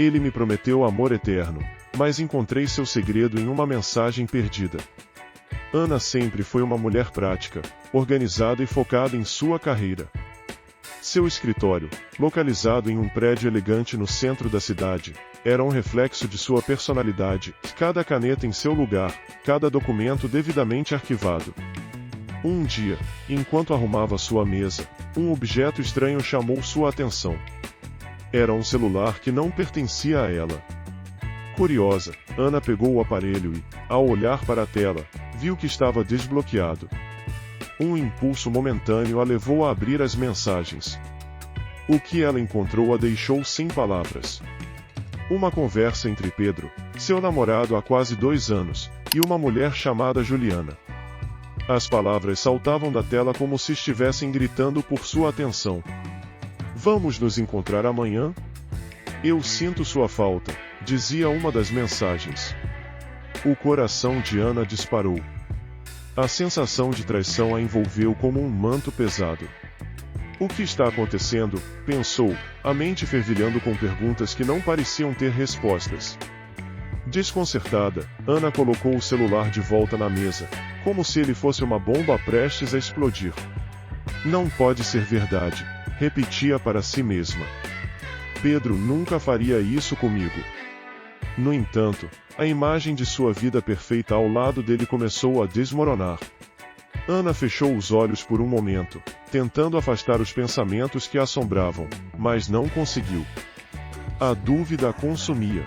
Ele me prometeu amor eterno, mas encontrei seu segredo em uma mensagem perdida. Ana sempre foi uma mulher prática, organizada e focada em sua carreira. Seu escritório, localizado em um prédio elegante no centro da cidade, era um reflexo de sua personalidade, cada caneta em seu lugar, cada documento devidamente arquivado. Um dia, enquanto arrumava sua mesa, um objeto estranho chamou sua atenção. Era um celular que não pertencia a ela. Curiosa, Ana pegou o aparelho e, ao olhar para a tela, viu que estava desbloqueado. Um impulso momentâneo a levou a abrir as mensagens. O que ela encontrou a deixou sem palavras. Uma conversa entre Pedro, seu namorado há quase 2 anos, e uma mulher chamada Juliana. As palavras saltavam da tela como se estivessem gritando por sua atenção. Vamos nos encontrar amanhã? Eu sinto sua falta, dizia uma das mensagens. O coração de Ana disparou. A sensação de traição a envolveu como um manto pesado. O que está acontecendo? Pensou, a mente fervilhando com perguntas que não pareciam ter respostas. Desconcertada, Ana colocou o celular de volta na mesa, como se ele fosse uma bomba prestes a explodir. Não pode ser verdade, repetia para si mesma. Pedro nunca faria isso comigo. No entanto, a imagem de sua vida perfeita ao lado dele começou a desmoronar. Ana fechou os olhos por um momento, tentando afastar os pensamentos que a assombravam, mas não conseguiu. A dúvida a consumia.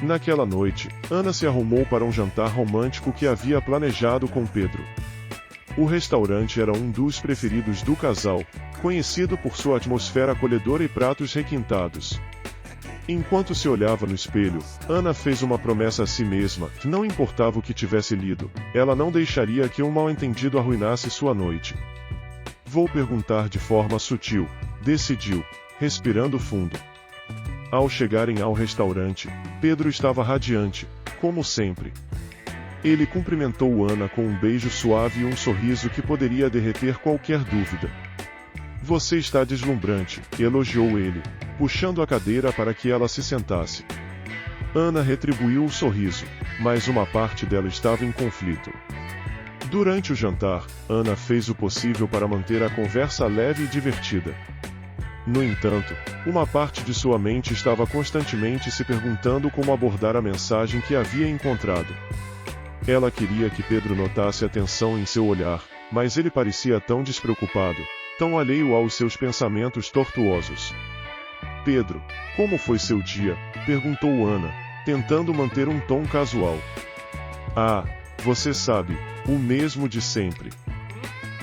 Naquela noite, Ana se arrumou para um jantar romântico que havia planejado com Pedro. O restaurante era um dos preferidos do casal, conhecido por sua atmosfera acolhedora e pratos requintados. Enquanto se olhava no espelho, Ana fez uma promessa a si mesma, que não importava o que tivesse lido, ela não deixaria que um mal-entendido arruinasse sua noite. Vou perguntar de forma sutil, decidiu, respirando fundo. Ao chegarem ao restaurante, Pedro estava radiante, como sempre. Ele cumprimentou Ana com um beijo suave e um sorriso que poderia derreter qualquer dúvida. Você está deslumbrante, elogiou ele, puxando a cadeira para que ela se sentasse. Ana retribuiu o sorriso, mas uma parte dela estava em conflito. Durante o jantar, Ana fez o possível para manter a conversa leve e divertida. No entanto, uma parte de sua mente estava constantemente se perguntando como abordar a mensagem que havia encontrado. Ela queria que Pedro notasse a tensão em seu olhar, mas ele parecia tão despreocupado, tão alheio aos seus pensamentos tortuosos. Pedro, como foi seu dia? Perguntou Ana, tentando manter um tom casual. Ah, você sabe, o mesmo de sempre.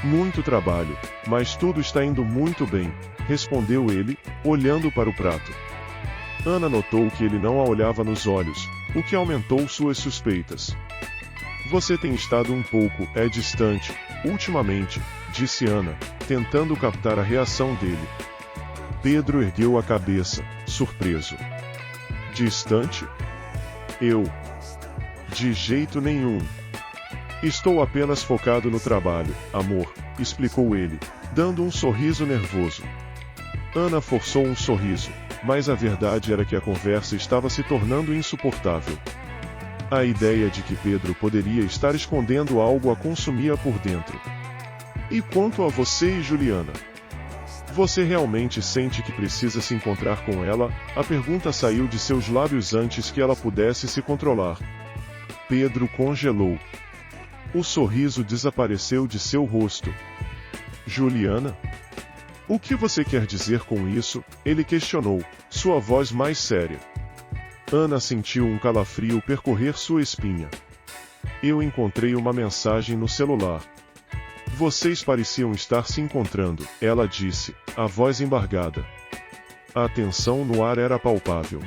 Muito trabalho, mas tudo está indo muito bem, respondeu ele, olhando para o prato. Ana notou que ele não a olhava nos olhos, o que aumentou suas suspeitas. Você tem estado um pouco, distante, ultimamente, disse Ana, tentando captar a reação dele. Pedro ergueu a cabeça, surpreso. Distante? De jeito nenhum. Estou apenas focado no trabalho, amor, explicou ele, dando um sorriso nervoso. Ana forçou um sorriso, mas a verdade era que a conversa estava se tornando insuportável. A ideia de que Pedro poderia estar escondendo algo a consumia por dentro. E quanto a você e Juliana? Você realmente sente que precisa se encontrar com ela? A pergunta saiu de seus lábios antes que ela pudesse se controlar. Pedro congelou. O sorriso desapareceu de seu rosto. Juliana? O que você quer dizer com isso? Ele questionou, sua voz mais séria. Ana sentiu um calafrio percorrer sua espinha. Eu encontrei uma mensagem no celular. Vocês pareciam estar se encontrando, ela disse, a voz embargada. A tensão no ar era palpável.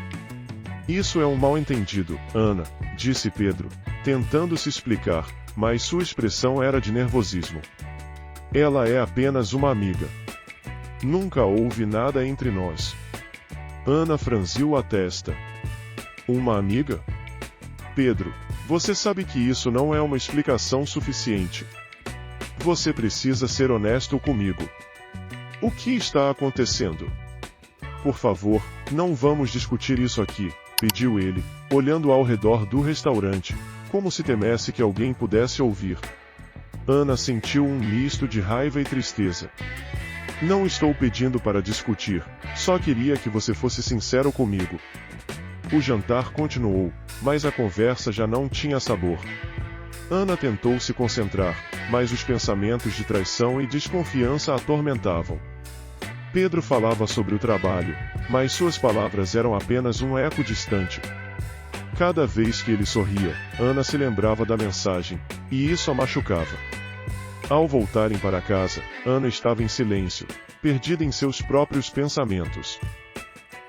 Isso é um mal-entendido, Ana, disse Pedro, tentando se explicar, mas sua expressão era de nervosismo. Ela é apenas uma amiga. Nunca houve nada entre nós. Ana franziu a testa. Uma amiga? Pedro, você sabe que isso não é uma explicação suficiente. Você precisa ser honesto comigo. O que está acontecendo? Por favor, Não vamos discutir isso aqui, pediu ele, olhando ao redor do restaurante, como se temesse que alguém pudesse ouvir. Ana sentiu um misto de raiva e tristeza. Não estou pedindo para discutir, só queria que você fosse sincero comigo. O jantar continuou, mas a conversa já não tinha sabor. Ana tentou se concentrar, mas os pensamentos de traição e desconfiança a atormentavam. Pedro falava sobre o trabalho, mas suas palavras eram apenas um eco distante. Cada vez que ele sorria, Ana se lembrava da mensagem, e isso a machucava. Ao voltarem para casa, Ana estava em silêncio, perdida em seus próprios pensamentos.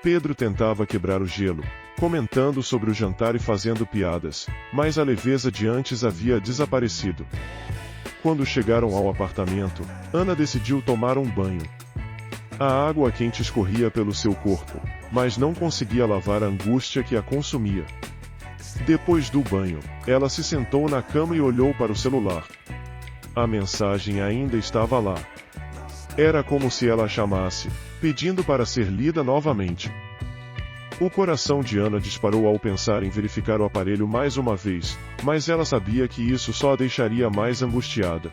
Pedro tentava quebrar o gelo, comentando sobre o jantar e fazendo piadas, mas a leveza de antes havia desaparecido. Quando chegaram ao apartamento, Ana decidiu tomar um banho. A água quente escorria pelo seu corpo, mas não conseguia lavar a angústia que a consumia. Depois do banho, ela se sentou na cama e olhou para o celular. A mensagem ainda estava lá. Era como se ela a chamasse, pedindo para ser lida novamente. O coração de Ana disparou ao pensar em verificar o aparelho mais uma vez, mas ela sabia que isso só a deixaria mais angustiada.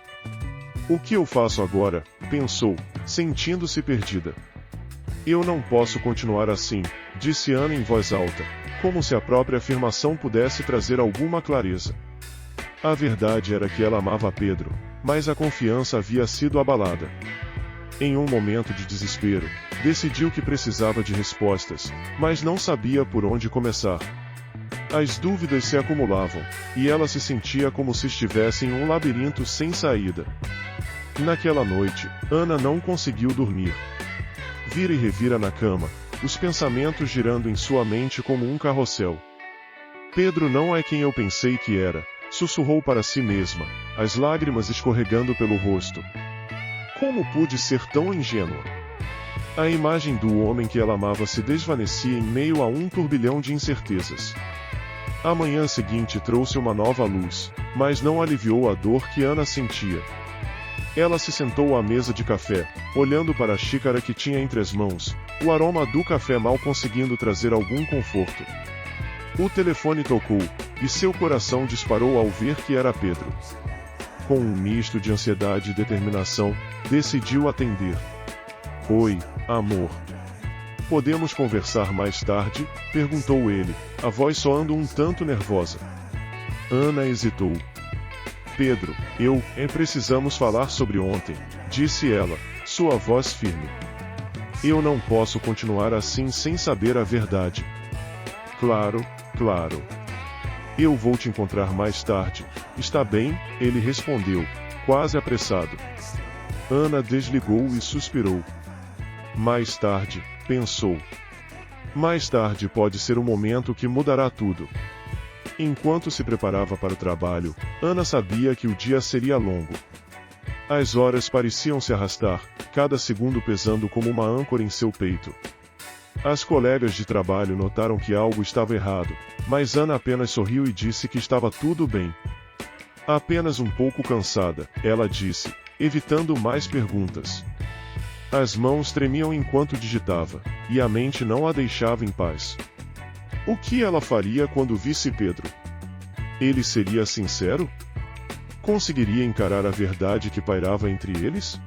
O que eu faço agora? Pensou, sentindo-se perdida. Eu não posso continuar assim, disse Ana em voz alta, como se a própria afirmação pudesse trazer alguma clareza. A verdade era que ela amava Pedro, mas a confiança havia sido abalada. Em um momento de desespero, decidiu que precisava de respostas, mas não sabia por onde começar. As dúvidas se acumulavam, e ela se sentia como se estivesse em um labirinto sem saída. Naquela noite, Ana não conseguiu dormir. Vira e revira na cama, os pensamentos girando em sua mente como um carrossel. Pedro não é quem eu pensei que era, sussurrou para si mesma, as lágrimas escorregando pelo rosto. Como pude ser tão ingênua? A imagem do homem que ela amava se desvanecia em meio a um turbilhão de incertezas. A manhã seguinte trouxe uma nova luz, mas não aliviou a dor que Ana sentia. Ela se sentou à mesa de café, olhando para a xícara que tinha entre as mãos, o aroma do café mal conseguindo trazer algum conforto. O telefone tocou, e seu coração disparou ao ver que era Pedro. Com um misto de ansiedade e determinação, decidiu atender. Oi, amor. Podemos conversar mais tarde? Perguntou ele, a voz soando um tanto nervosa. Ana hesitou. Pedro, precisamos falar sobre ontem, disse ela, sua voz firme. Eu não posso continuar assim sem saber a verdade. Claro, claro. Eu vou te encontrar mais tarde, está bem? Ele respondeu, quase apressado. Ana desligou e suspirou. Mais tarde, pensou. Mais tarde pode ser o momento que mudará tudo. Enquanto se preparava para o trabalho, Ana sabia que o dia seria longo. As horas pareciam se arrastar, cada segundo pesando como uma âncora em seu peito. As colegas de trabalho notaram que algo estava errado, mas Ana apenas sorriu e disse que estava tudo bem. Apenas um pouco cansada, ela disse, evitando mais perguntas. As mãos tremiam enquanto digitava, e a mente não a deixava em paz. O que ela faria quando visse Pedro? Ele seria sincero? Conseguiria encarar a verdade que pairava entre eles?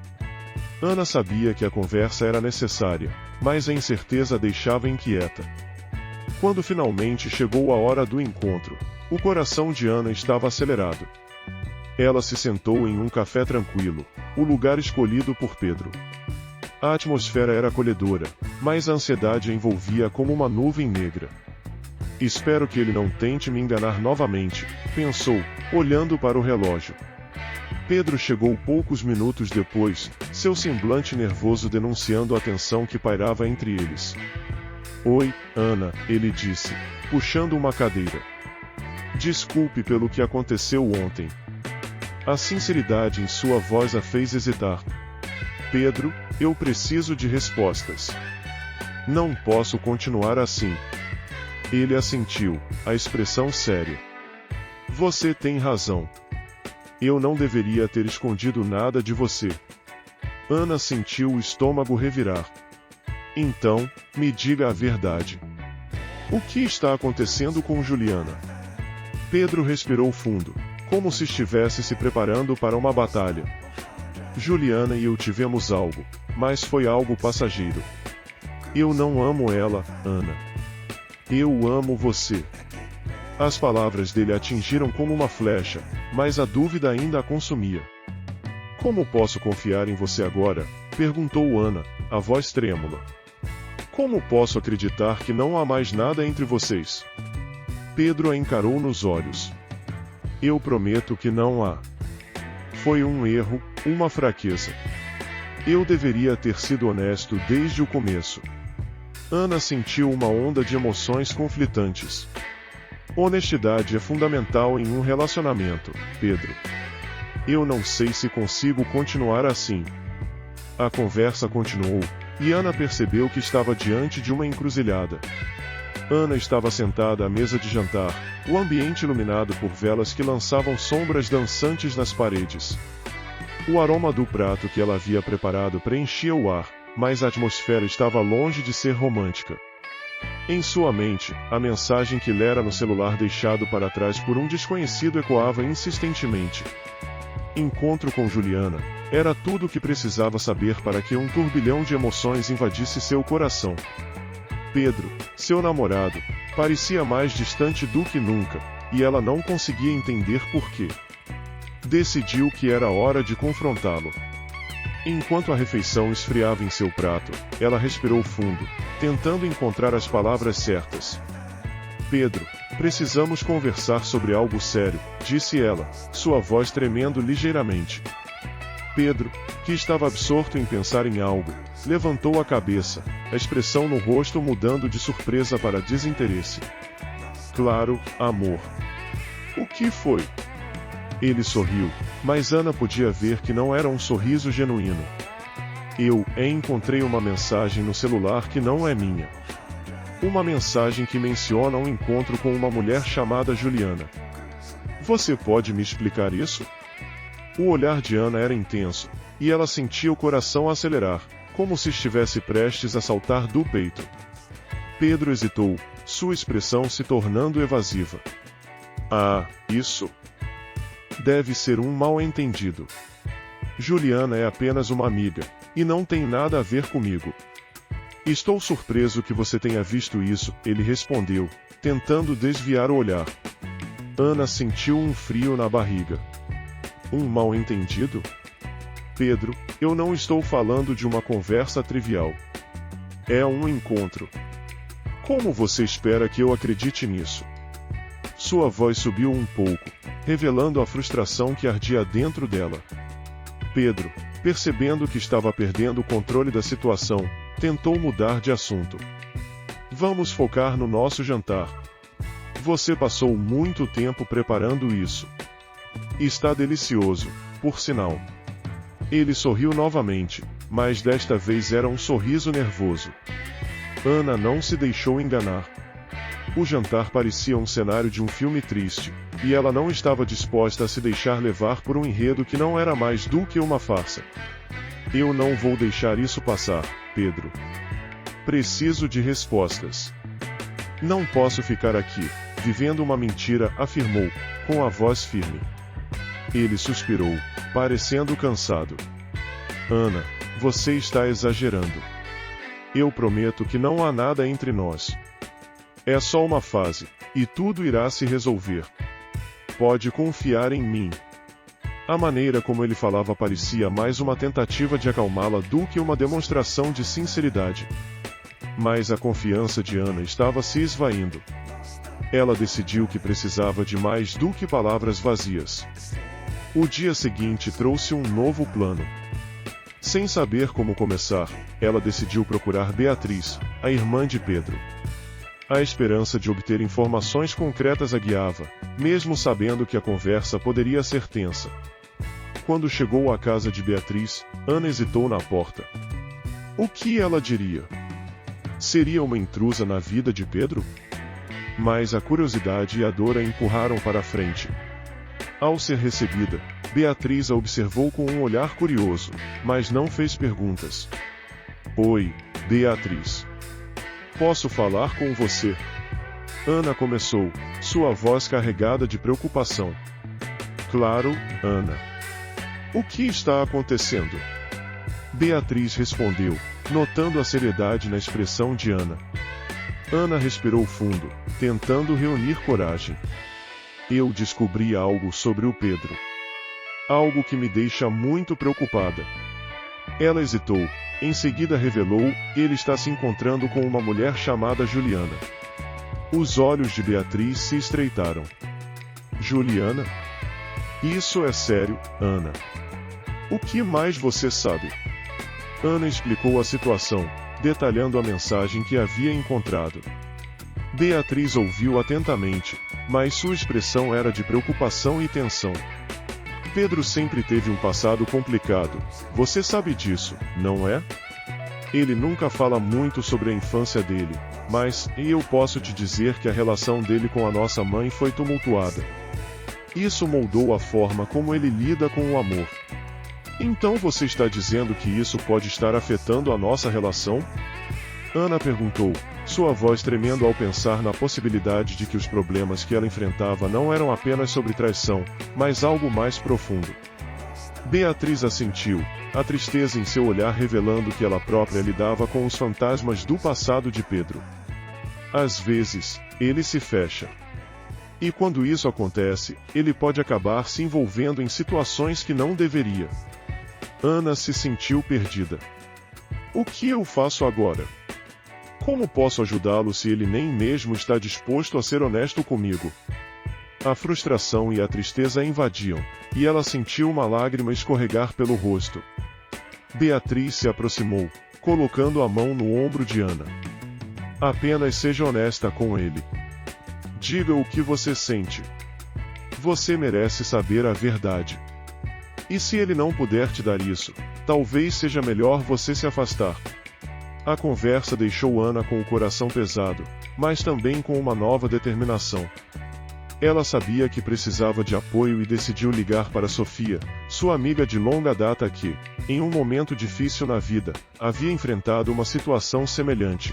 Ana sabia que a conversa era necessária, mas a incerteza a deixava inquieta. Quando finalmente chegou a hora do encontro, o coração de Ana estava acelerado. Ela se sentou em um café tranquilo, o lugar escolhido por Pedro. A atmosfera era acolhedora, mas a ansiedade a envolvia como uma nuvem negra. Espero que ele não tente me enganar novamente, pensou, olhando para o relógio. Pedro chegou poucos minutos depois, seu semblante nervoso denunciando a tensão que pairava entre eles. Oi, Ana, ele disse, puxando uma cadeira. Desculpe pelo que aconteceu ontem. A sinceridade em sua voz a fez hesitar. Pedro, eu preciso de respostas. Não posso continuar assim. Ele assentiu, a expressão séria. Você tem razão. Eu não deveria ter escondido nada de você. Ana sentiu o estômago revirar. Então, me diga a verdade. O que está acontecendo com Juliana? Pedro respirou fundo, como se estivesse se preparando para uma batalha. Juliana e eu tivemos algo, mas foi algo passageiro. Eu não amo ela, Ana. Eu amo você. As palavras dele atingiram como uma flecha, mas a dúvida ainda a consumia. Como posso confiar em você agora? Perguntou Ana, a voz trêmula. Como posso acreditar que não há mais nada entre vocês? Pedro a encarou nos olhos. Eu prometo que não há. Foi um erro, uma fraqueza. Eu deveria ter sido honesto desde o começo. Ana sentiu uma onda de emoções conflitantes. Honestidade é fundamental em um relacionamento, Pedro. Eu não sei se consigo continuar assim. A conversa continuou, e Ana percebeu que estava diante de uma encruzilhada. Ana estava sentada à mesa de jantar, o ambiente iluminado por velas que lançavam sombras dançantes nas paredes. O aroma do prato que ela havia preparado preenchia o ar, mas a atmosfera estava longe de ser romântica. Em sua mente, a mensagem que lera no celular deixado para trás por um desconhecido ecoava insistentemente. Encontro com Juliana era tudo o que precisava saber para que um turbilhão de emoções invadisse seu coração. Pedro, seu namorado, parecia mais distante do que nunca, e ela não conseguia entender por quê. Decidiu que era hora de confrontá-lo. Enquanto a refeição esfriava em seu prato, ela respirou fundo, tentando encontrar as palavras certas. Pedro, precisamos conversar sobre algo sério, disse ela, sua voz tremendo ligeiramente. Pedro, que estava absorto em pensar em algo, levantou a cabeça, a expressão no rosto mudando de surpresa para desinteresse. Claro, amor. O que foi? Ele sorriu, mas Ana podia ver que não era um sorriso genuíno. Eu encontrei uma mensagem no celular que não é minha. Uma mensagem que menciona um encontro com uma mulher chamada Juliana. Você pode me explicar isso? O olhar de Ana era intenso, e ela sentia o coração acelerar, como se estivesse prestes a saltar do peito. Pedro hesitou, sua expressão se tornando evasiva. Ah, isso? Deve ser um mal-entendido. Juliana é apenas uma amiga, e não tem nada a ver comigo. Estou surpreso que você tenha visto isso, ele respondeu, tentando desviar o olhar. Ana sentiu um frio na barriga. Um mal-entendido? Pedro, eu não estou falando de uma conversa trivial. É um encontro. Como você espera que eu acredite nisso? Sua voz subiu um pouco, revelando a frustração que ardia dentro dela. Pedro, percebendo que estava perdendo o controle da situação, tentou mudar de assunto. Vamos focar no nosso jantar. Você passou muito tempo preparando isso. Está delicioso, por sinal. Ele sorriu novamente, mas desta vez era um sorriso nervoso. Ana não se deixou enganar. O jantar parecia um cenário de um filme triste, e ela não estava disposta a se deixar levar por um enredo que não era mais do que uma farsa. Eu não vou deixar isso passar, Pedro. Preciso de respostas. Não posso ficar aqui, vivendo uma mentira, afirmou, com a voz firme. Ele suspirou, parecendo cansado. Ana, você está exagerando. Eu prometo que não há nada entre nós. É só uma fase, e tudo irá se resolver. Pode confiar em mim. A maneira como ele falava parecia mais uma tentativa de acalmá-la do que uma demonstração de sinceridade. Mas a confiança de Ana estava se esvaindo. Ela decidiu que precisava de mais do que palavras vazias. O dia seguinte trouxe um novo plano. Sem saber como começar, ela decidiu procurar Beatriz, a irmã de Pedro. A esperança de obter informações concretas a guiava, mesmo sabendo que a conversa poderia ser tensa. Quando chegou à casa de Beatriz, Ana hesitou na porta. O que ela diria? Seria uma intrusa na vida de Pedro? Mas a curiosidade e a dor a empurraram para a frente. Ao ser recebida, Beatriz a observou com um olhar curioso, mas não fez perguntas. Oi, Beatriz. Posso falar com você? Ana começou, sua voz carregada de preocupação. Claro, Ana. O que está acontecendo? Beatriz respondeu, notando a seriedade na expressão de Ana. Ana respirou fundo, tentando reunir coragem. Eu descobri algo sobre o Pedro. Algo que me deixa muito preocupada. Ela hesitou, em seguida revelou, ele está se encontrando com uma mulher chamada Juliana. Os olhos de Beatriz se estreitaram. Juliana? Isso é sério, Ana. O que mais você sabe? Ana explicou a situação, detalhando a mensagem que havia encontrado. Beatriz ouviu atentamente, mas sua expressão era de preocupação e tensão. Pedro sempre teve um passado complicado, você sabe disso, não é? Ele nunca fala muito sobre a infância dele, mas eu posso te dizer que a relação dele com a nossa mãe foi tumultuada. Isso moldou a forma como ele lida com o amor. Então você está dizendo que isso pode estar afetando a nossa relação? Ana perguntou, sua voz tremendo ao pensar na possibilidade de que os problemas que ela enfrentava não eram apenas sobre traição, mas algo mais profundo. Beatriz assentiu, a tristeza em seu olhar revelando que ela própria lidava com os fantasmas do passado de Pedro. Às vezes, ele se fecha. E quando isso acontece, ele pode acabar se envolvendo em situações que não deveria. Ana se sentiu perdida. O que eu faço agora? Como posso ajudá-lo se ele nem mesmo está disposto a ser honesto comigo? A frustração e a tristeza a invadiam, e ela sentiu uma lágrima escorregar pelo rosto. Beatriz se aproximou, colocando a mão no ombro de Ana. Apenas seja honesta com ele. Diga o que você sente. Você merece saber a verdade. E se ele não puder te dar isso, talvez seja melhor você se afastar. A conversa deixou Ana com o coração pesado, mas também com uma nova determinação. Ela sabia que precisava de apoio e decidiu ligar para Sofia, sua amiga de longa data que, em um momento difícil na vida, havia enfrentado uma situação semelhante.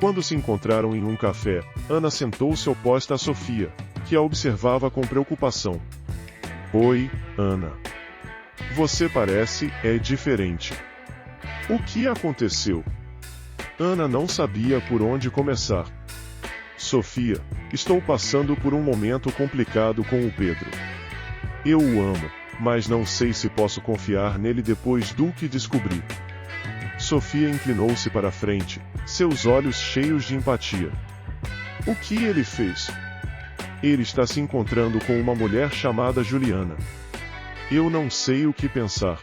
Quando se encontraram em um café, Ana sentou-se oposta a Sofia, que a observava com preocupação. Oi, Ana. Você parece diferente. O que aconteceu? Ana não sabia por onde começar. Sofia, estou passando por um momento complicado com o Pedro. Eu o amo, mas não sei se posso confiar nele depois do que descobri. Sofia inclinou-se para a frente, seus olhos cheios de empatia. O que ele fez? Ele está se encontrando com uma mulher chamada Juliana. Eu não sei o que pensar.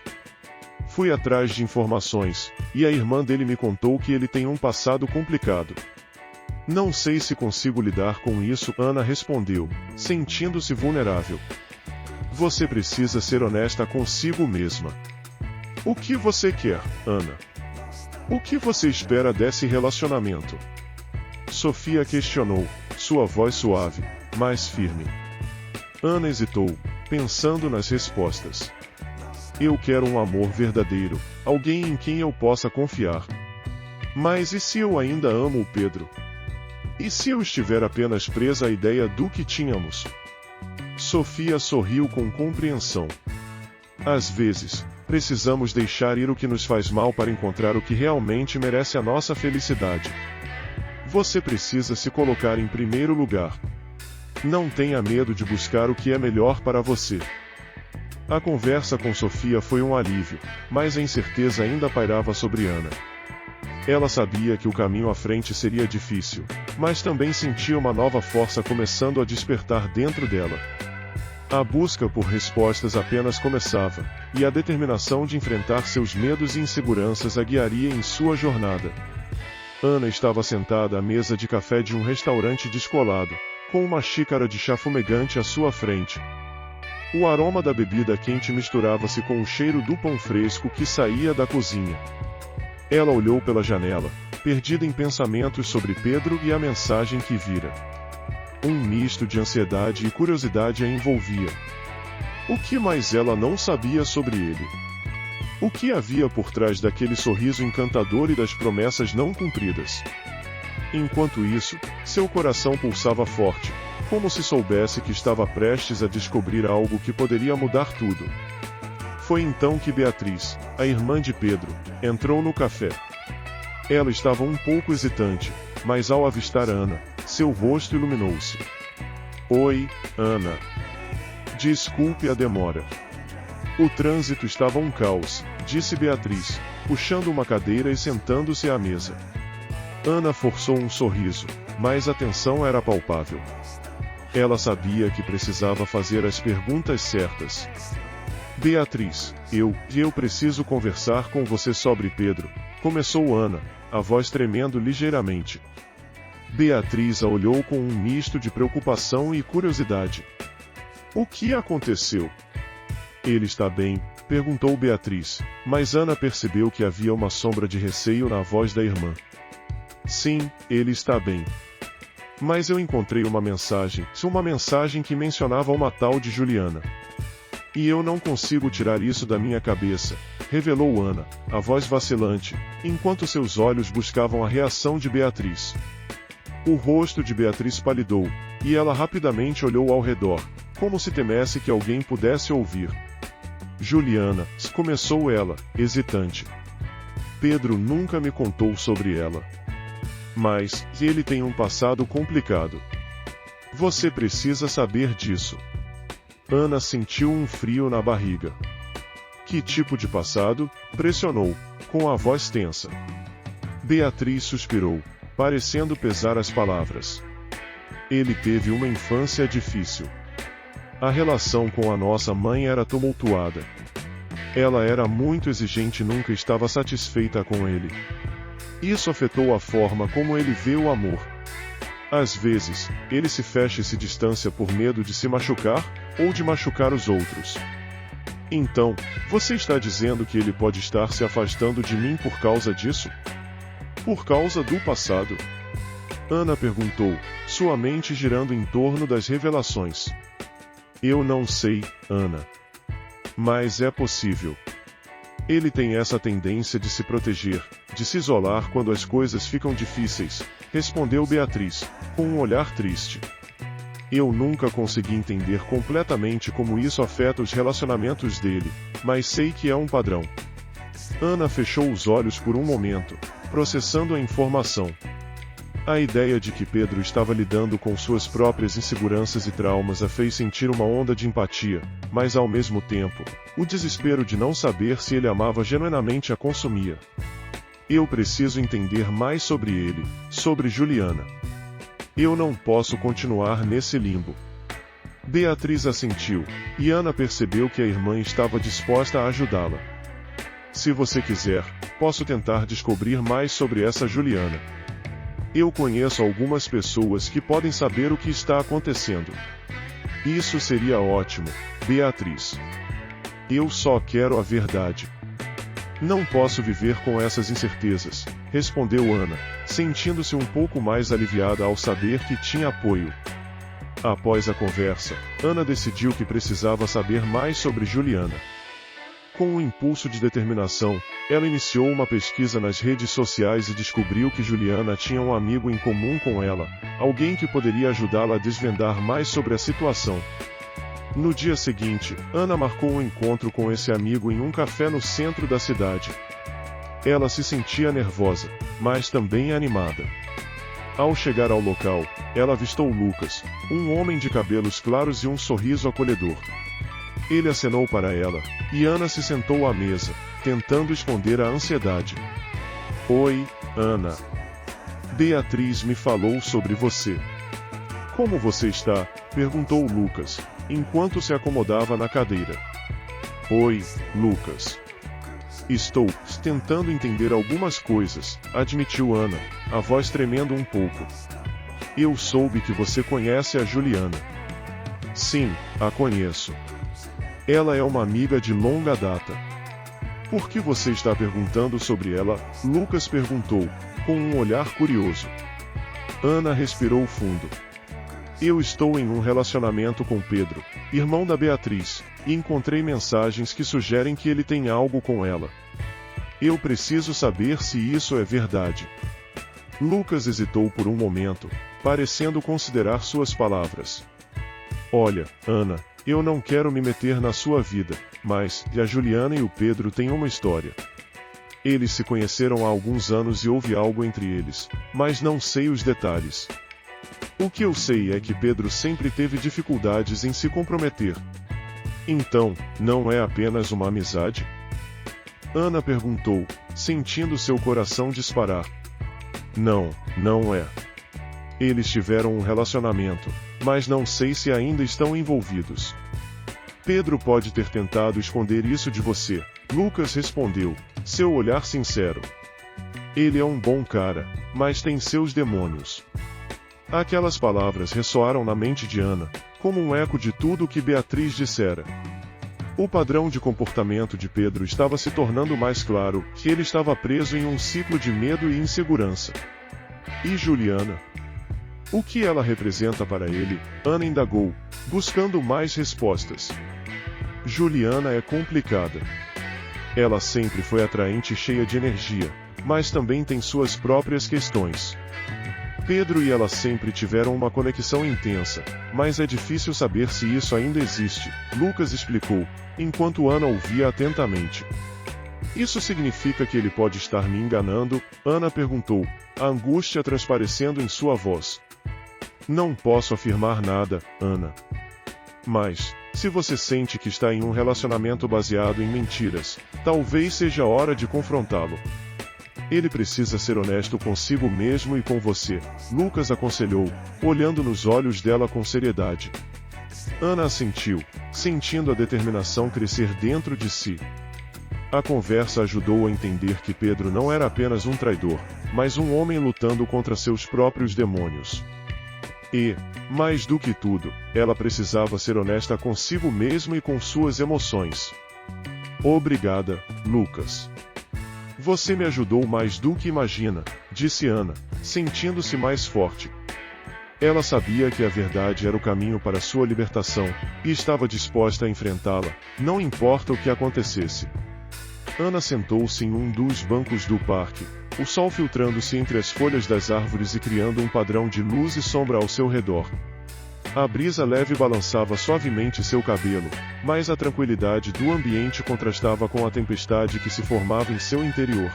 Fui atrás de informações, e a irmã dele me contou que ele tem um passado complicado. Não sei se consigo lidar com isso, Ana respondeu, sentindo-se vulnerável. Você precisa ser honesta consigo mesma. O que você quer, Ana? O que você espera desse relacionamento? Sofia questionou, sua voz suave, mas firme. Ana hesitou, pensando nas respostas. Eu quero um amor verdadeiro, alguém em quem eu possa confiar. Mas e se eu ainda amo o Pedro? E se eu estiver apenas presa à ideia do que tínhamos? Sofia sorriu com compreensão. Às vezes, precisamos deixar ir o que nos faz mal para encontrar o que realmente merece a nossa felicidade. Você precisa se colocar em primeiro lugar. Não tenha medo de buscar o que é melhor para você. A conversa com Sofia foi um alívio, mas a incerteza ainda pairava sobre Ana. Ela sabia que o caminho à frente seria difícil, mas também sentia uma nova força começando a despertar dentro dela. A busca por respostas apenas começava, e a determinação de enfrentar seus medos e inseguranças a guiaria em sua jornada. Ana estava sentada à mesa de café de um restaurante descolado, com uma xícara de chá fumegante à sua frente. O aroma da bebida quente misturava-se com o cheiro do pão fresco que saía da cozinha. Ela olhou pela janela, perdida em pensamentos sobre Pedro e a mensagem que vira. Um misto de ansiedade e curiosidade a envolvia. O que mais ela não sabia sobre ele? O que havia por trás daquele sorriso encantador e das promessas não cumpridas? Enquanto isso, seu coração pulsava forte, como se soubesse que estava prestes a descobrir algo que poderia mudar tudo. Foi então que Beatriz, a irmã de Pedro, entrou no café. Ela estava um pouco hesitante, mas ao avistar Ana, seu rosto iluminou-se. Oi, Ana. Desculpe a demora. O trânsito estava um caos, disse Beatriz, puxando uma cadeira e sentando-se à mesa. Ana forçou um sorriso, mas a tensão era palpável. Ela sabia que precisava fazer as perguntas certas. Beatriz, eu preciso conversar com você sobre Pedro, começou Ana, a voz tremendo ligeiramente. Beatriz a olhou com um misto de preocupação e curiosidade. O que aconteceu? Ele está bem? Perguntou Beatriz, mas Ana percebeu que havia uma sombra de receio na voz da irmã. Sim, ele está bem. Mas eu encontrei uma mensagem que mencionava uma tal de Juliana. E eu não consigo tirar isso da minha cabeça, revelou Ana, a voz vacilante, enquanto seus olhos buscavam a reação de Beatriz. O rosto de Beatriz palidou, e ela rapidamente olhou ao redor, como se temesse que alguém pudesse ouvir. Juliana, começou ela, hesitante. Pedro nunca me contou sobre ela. Mas, ele tem um passado complicado. Você precisa saber disso. Ana sentiu um frio na barriga. Que tipo de passado? Pressionou, com a voz tensa. Beatriz suspirou, parecendo pesar as palavras. Ele teve uma infância difícil. A relação com a nossa mãe era tumultuada. Ela era muito exigente e nunca estava satisfeita com ele. Isso afetou a forma como ele vê o amor. Às vezes, ele se fecha e se distancia por medo de se machucar, ou de machucar os outros. Então, você está dizendo que ele pode estar se afastando de mim por causa disso? Por causa do passado? Ana perguntou, sua mente girando em torno das revelações. Eu não sei, Ana. Mas é possível. Ele tem essa tendência de se proteger, de se isolar quando as coisas ficam difíceis, respondeu Beatriz, com um olhar triste. Eu nunca consegui entender completamente como isso afeta os relacionamentos dele, mas sei que é um padrão. Ana fechou os olhos por um momento, processando a informação. A ideia de que Pedro estava lidando com suas próprias inseguranças e traumas a fez sentir uma onda de empatia, mas ao mesmo tempo, o desespero de não saber se ele amava genuinamente a consumia. Eu preciso entender mais sobre ele, sobre Juliana. Eu não posso continuar nesse limbo. Beatriz assentiu, e Ana percebeu que a irmã estava disposta a ajudá-la. Se você quiser, posso tentar descobrir mais sobre essa Juliana. Eu conheço algumas pessoas que podem saber o que está acontecendo. Isso seria ótimo, Beatriz. Eu só quero a verdade. Não posso viver com essas incertezas, respondeu Ana, sentindo-se um pouco mais aliviada ao saber que tinha apoio. Após a conversa, Ana decidiu que precisava saber mais sobre Juliana. Com um impulso de determinação, ela iniciou uma pesquisa nas redes sociais e descobriu que Juliana tinha um amigo em comum com ela, alguém que poderia ajudá-la a desvendar mais sobre a situação. No dia seguinte, Ana marcou um encontro com esse amigo em um café no centro da cidade. Ela se sentia nervosa, mas também animada. Ao chegar ao local, ela avistou Lucas, um homem de cabelos claros e um sorriso acolhedor. Ele acenou para ela, e Ana se sentou à mesa, tentando esconder a ansiedade. Oi, Ana. Beatriz me falou sobre você. Como você está? Perguntou Lucas, enquanto se acomodava na cadeira. Oi, Lucas. Estou tentando entender algumas coisas, admitiu Ana, a voz tremendo um pouco. Eu soube que você conhece a Juliana. Sim, a conheço. Ela é uma amiga de longa data. Por que você está perguntando sobre ela? Lucas perguntou, com um olhar curioso. Ana respirou fundo. Eu estou em um relacionamento com Pedro, irmão da Beatriz, e encontrei mensagens que sugerem que ele tem algo com ela. Eu preciso saber se isso é verdade. Lucas hesitou por um momento, parecendo considerar suas palavras. Olha, Ana, eu não quero me meter na sua vida, mas a Juliana e o Pedro têm uma história. Eles se conheceram há alguns anos e houve algo entre eles, mas não sei os detalhes. O que eu sei é que Pedro sempre teve dificuldades em se comprometer. Então, não é apenas uma amizade? Ana perguntou, sentindo seu coração disparar. Não, não é. Eles tiveram um relacionamento, mas não sei se ainda estão envolvidos. Pedro pode ter tentado esconder isso de você, Lucas respondeu, seu olhar sincero. Ele é um bom cara, mas tem seus demônios. Aquelas palavras ressoaram na mente de Ana, como um eco de tudo o que Beatriz dissera. O padrão de comportamento de Pedro estava se tornando mais claro, que ele estava preso em um ciclo de medo e insegurança. E Juliana? O que ela representa para ele? Ana indagou, buscando mais respostas. Juliana é complicada. Ela sempre foi atraente e cheia de energia, mas também tem suas próprias questões. Pedro e ela sempre tiveram uma conexão intensa, mas é difícil saber se isso ainda existe, Lucas explicou, enquanto Ana ouvia atentamente. Isso significa que ele pode estar me enganando? Ana perguntou, a angústia transparecendo em sua voz. Não posso afirmar nada, Ana. Mas, se você sente que está em um relacionamento baseado em mentiras, talvez seja hora de confrontá-lo. Ele precisa ser honesto consigo mesmo e com você, Lucas aconselhou, olhando nos olhos dela com seriedade. Ana assentiu, sentindo a determinação crescer dentro de si. A conversa ajudou a entender que Pedro não era apenas um traidor, mas um homem lutando contra seus próprios demônios. E, mais do que tudo, ela precisava ser honesta consigo mesma e com suas emoções. Obrigada, Lucas. Você me ajudou mais do que imagina, disse Ana, sentindo-se mais forte. Ela sabia que a verdade era o caminho para sua libertação, e estava disposta a enfrentá-la, não importa o que acontecesse. Ana sentou-se em um dos bancos do parque, o sol filtrando-se entre as folhas das árvores e criando um padrão de luz e sombra ao seu redor. A brisa leve balançava suavemente seu cabelo, mas a tranquilidade do ambiente contrastava com a tempestade que se formava em seu interior.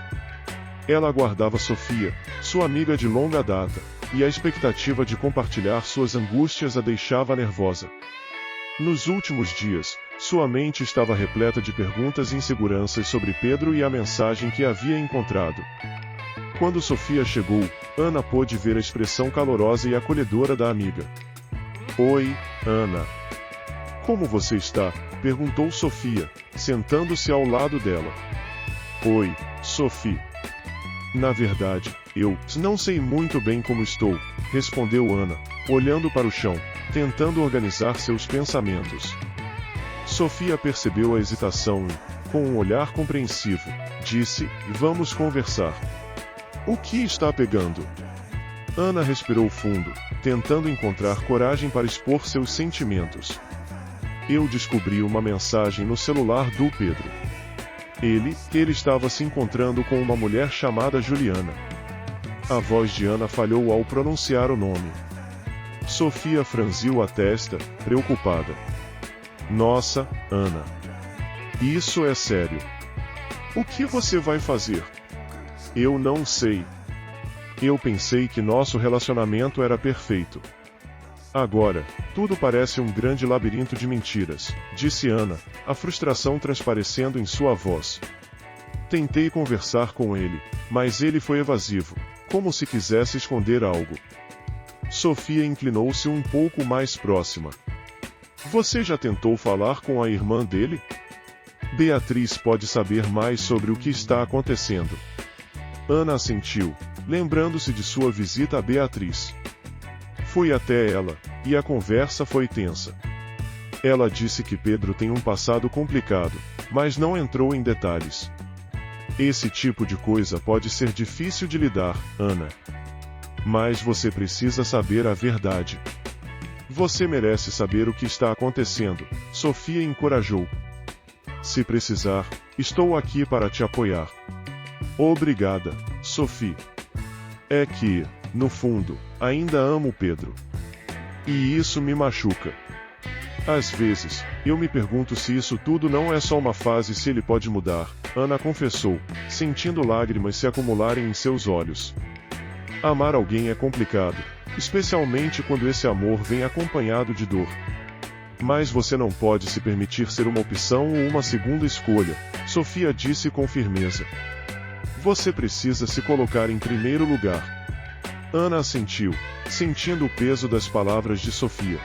Ela aguardava Sofia, sua amiga de longa data, e a expectativa de compartilhar suas angústias a deixava nervosa. Nos últimos dias, sua mente estava repleta de perguntas e inseguranças sobre Pedro e a mensagem que havia encontrado. Quando Sofia chegou, Ana pôde ver a expressão calorosa e acolhedora da amiga. Oi, Ana. Como você está? Perguntou Sofia, sentando-se ao lado dela. Oi, Sophie. Na verdade, eu não sei muito bem como estou, respondeu Ana, olhando para o chão, tentando organizar seus pensamentos. Sofia percebeu a hesitação e, com um olhar compreensivo, disse, vamos conversar. O que está pegando? Ana respirou fundo, tentando encontrar coragem para expor seus sentimentos. Eu descobri uma mensagem no celular do Pedro. Ele estava se encontrando com uma mulher chamada Juliana. A voz de Ana falhou ao pronunciar o nome. Sofia franziu a testa, preocupada. Nossa, Ana. Isso é sério. O que você vai fazer? Eu não sei. Eu pensei que nosso relacionamento era perfeito. Agora, tudo parece um grande labirinto de mentiras, disse Ana, a frustração transparecendo em sua voz. Tentei conversar com ele, mas ele foi evasivo, como se quisesse esconder algo. Sofia inclinou-se um pouco mais próxima. Você já tentou falar com a irmã dele? Beatriz pode saber mais sobre o que está acontecendo. Ana assentiu, lembrando-se de sua visita a Beatriz. Fui até ela, e a conversa foi tensa. Ela disse que Pedro tem um passado complicado, mas não entrou em detalhes. Esse tipo de coisa pode ser difícil de lidar, Ana. Mas você precisa saber a verdade. Você merece saber o que está acontecendo, Sofia encorajou. Se precisar, estou aqui para te apoiar. Obrigada, Sophie. É que, no fundo, ainda amo Pedro. E isso me machuca. Às vezes, eu me pergunto se isso tudo não é só uma fase e se ele pode mudar, Ana confessou, sentindo lágrimas se acumularem em seus olhos. Amar alguém é complicado, especialmente quando esse amor vem acompanhado de dor. Mas você não pode se permitir ser uma opção ou uma segunda escolha, Sofia disse com firmeza. Você precisa se colocar em primeiro lugar. Ana assentiu, sentindo o peso das palavras de Sofia.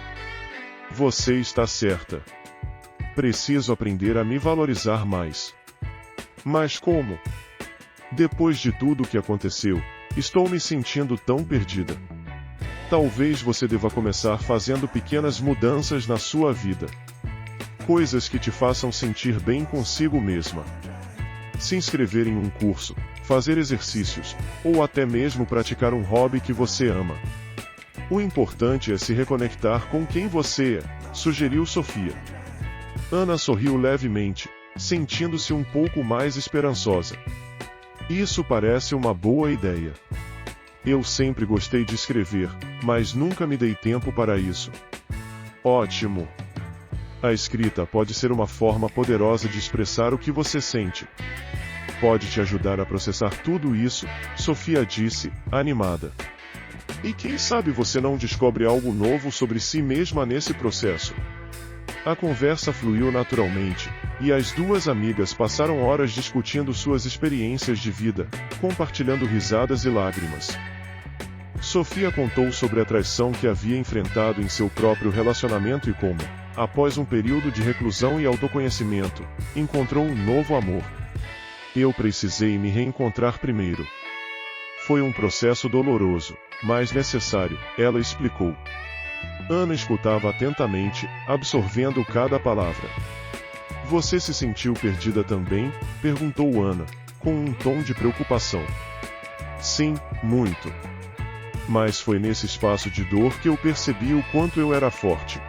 Você está certa. Preciso aprender a me valorizar mais. Mas como? Depois de tudo o que aconteceu, estou me sentindo tão perdida. Talvez você deva começar fazendo pequenas mudanças na sua vida. Coisas que te façam sentir bem consigo mesma. Se inscrever em um curso, fazer exercícios, ou até mesmo praticar um hobby que você ama. O importante é se reconectar com quem você é, sugeriu Sofia. Ana sorriu levemente, sentindo-se um pouco mais esperançosa. Isso parece uma boa ideia. Eu sempre gostei de escrever, mas nunca me dei tempo para isso. Ótimo! A escrita pode ser uma forma poderosa de expressar o que você sente. Pode te ajudar a processar tudo isso, Sofia disse, animada. E quem sabe você não descobre algo novo sobre si mesma nesse processo. A conversa fluiu naturalmente, e as duas amigas passaram horas discutindo suas experiências de vida, compartilhando risadas e lágrimas. Sofia contou sobre a traição que havia enfrentado em seu próprio relacionamento e como, após um período de reclusão e autoconhecimento, encontrou um novo amor. Eu precisei me reencontrar primeiro. Foi um processo doloroso, mas necessário, ela explicou. Ana escutava atentamente, absorvendo cada palavra. Você se sentiu perdida também? Perguntou Ana, com um tom de preocupação. Sim, muito. Mas foi nesse espaço de dor que eu percebi o quanto eu era forte.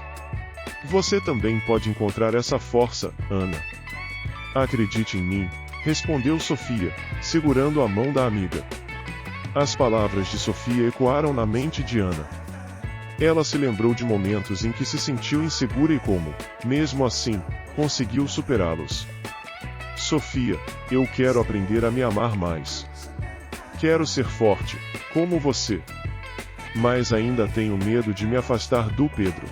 Você também pode encontrar essa força, Ana. Acredite em mim, respondeu Sofia, segurando a mão da amiga. As palavras de Sofia ecoaram na mente de Ana. Ela se lembrou de momentos em que se sentiu insegura e como, mesmo assim, conseguiu superá-los. Sofia, eu quero aprender a me amar mais. Quero ser forte, como você. Mas ainda tenho medo de me afastar do Pedro.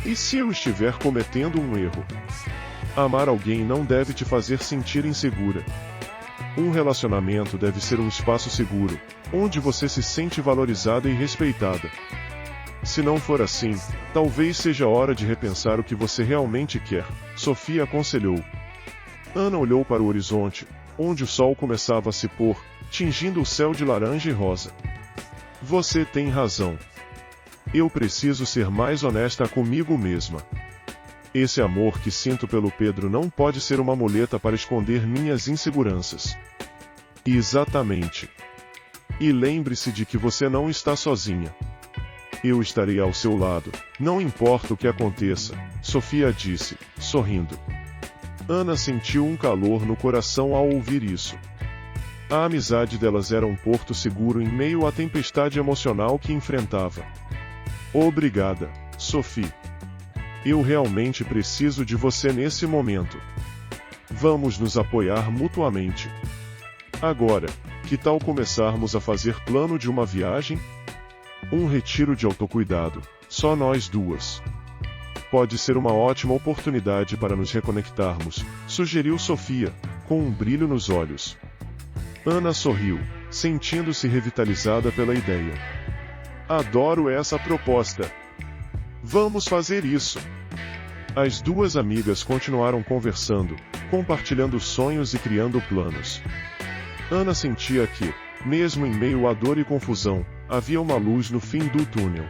E se eu estiver cometendo um erro? Amar alguém não deve te fazer sentir insegura. Um relacionamento deve ser um espaço seguro, onde você se sente valorizada e respeitada. Se não for assim, talvez seja hora de repensar o que você realmente quer, Sofia aconselhou. Ana olhou para o horizonte, onde o sol começava a se pôr, tingindo o céu de laranja e rosa. Você tem razão. Eu preciso ser mais honesta comigo mesma. Esse amor que sinto pelo Pedro não pode ser uma muleta para esconder minhas inseguranças. Exatamente. E lembre-se de que você não está sozinha. Eu estarei ao seu lado, não importa o que aconteça, Sofia disse, sorrindo. Ana sentiu um calor no coração ao ouvir isso. A amizade delas era um porto seguro em meio à tempestade emocional que enfrentava. Obrigada, Sophie. Eu realmente preciso de você nesse momento. Vamos nos apoiar mutuamente. Agora, que tal começarmos a fazer plano de uma viagem? Um retiro de autocuidado, só nós duas. Pode ser uma ótima oportunidade para nos reconectarmos, sugeriu Sofia, com um brilho nos olhos. Ana sorriu, sentindo-se revitalizada pela ideia. Adoro essa proposta. Vamos fazer isso. As duas amigas continuaram conversando, compartilhando sonhos e criando planos. Ana sentia que, mesmo em meio à dor e confusão, havia uma luz no fim do túnel.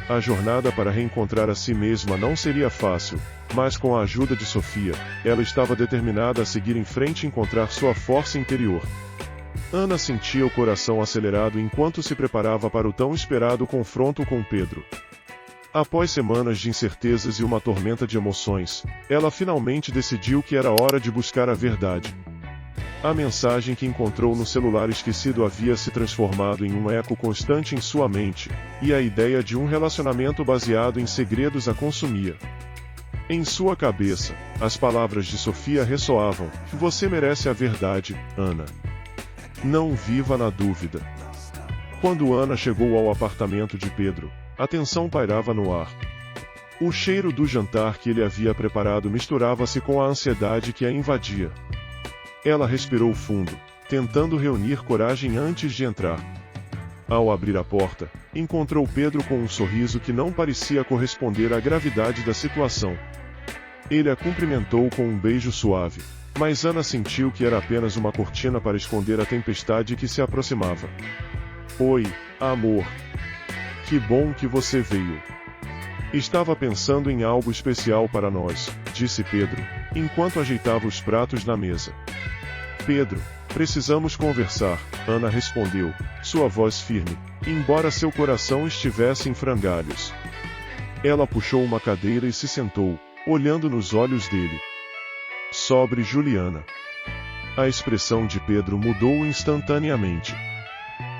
A jornada para reencontrar a si mesma não seria fácil, mas com a ajuda de Sofia, ela estava determinada a seguir em frente e encontrar sua força interior. Ana sentia o coração acelerado enquanto se preparava para o tão esperado confronto com Pedro. Após semanas de incertezas e uma tormenta de emoções, ela finalmente decidiu que era hora de buscar a verdade. A mensagem que encontrou no celular esquecido havia se transformado em um eco constante em sua mente, e a ideia de um relacionamento baseado em segredos a consumia. Em sua cabeça, as palavras de Sofia ressoavam: "Você merece a verdade, Ana. Não viva na dúvida." Quando Ana chegou ao apartamento de Pedro, a tensão pairava no ar. O cheiro do jantar que ele havia preparado misturava-se com a ansiedade que a invadia. Ela respirou fundo, tentando reunir coragem antes de entrar. Ao abrir a porta, encontrou Pedro com um sorriso que não parecia corresponder à gravidade da situação. Ele a cumprimentou com um beijo suave, mas Ana sentiu que era apenas uma cortina para esconder a tempestade que se aproximava. "Oi, amor. Que bom que você veio. Estava pensando em algo especial para nós", disse Pedro, enquanto ajeitava os pratos na mesa. "Pedro, precisamos conversar", Ana respondeu, sua voz firme, embora seu coração estivesse em frangalhos. Ela puxou uma cadeira e se sentou, olhando nos olhos dele. "Sobre Juliana." A expressão de Pedro mudou instantaneamente.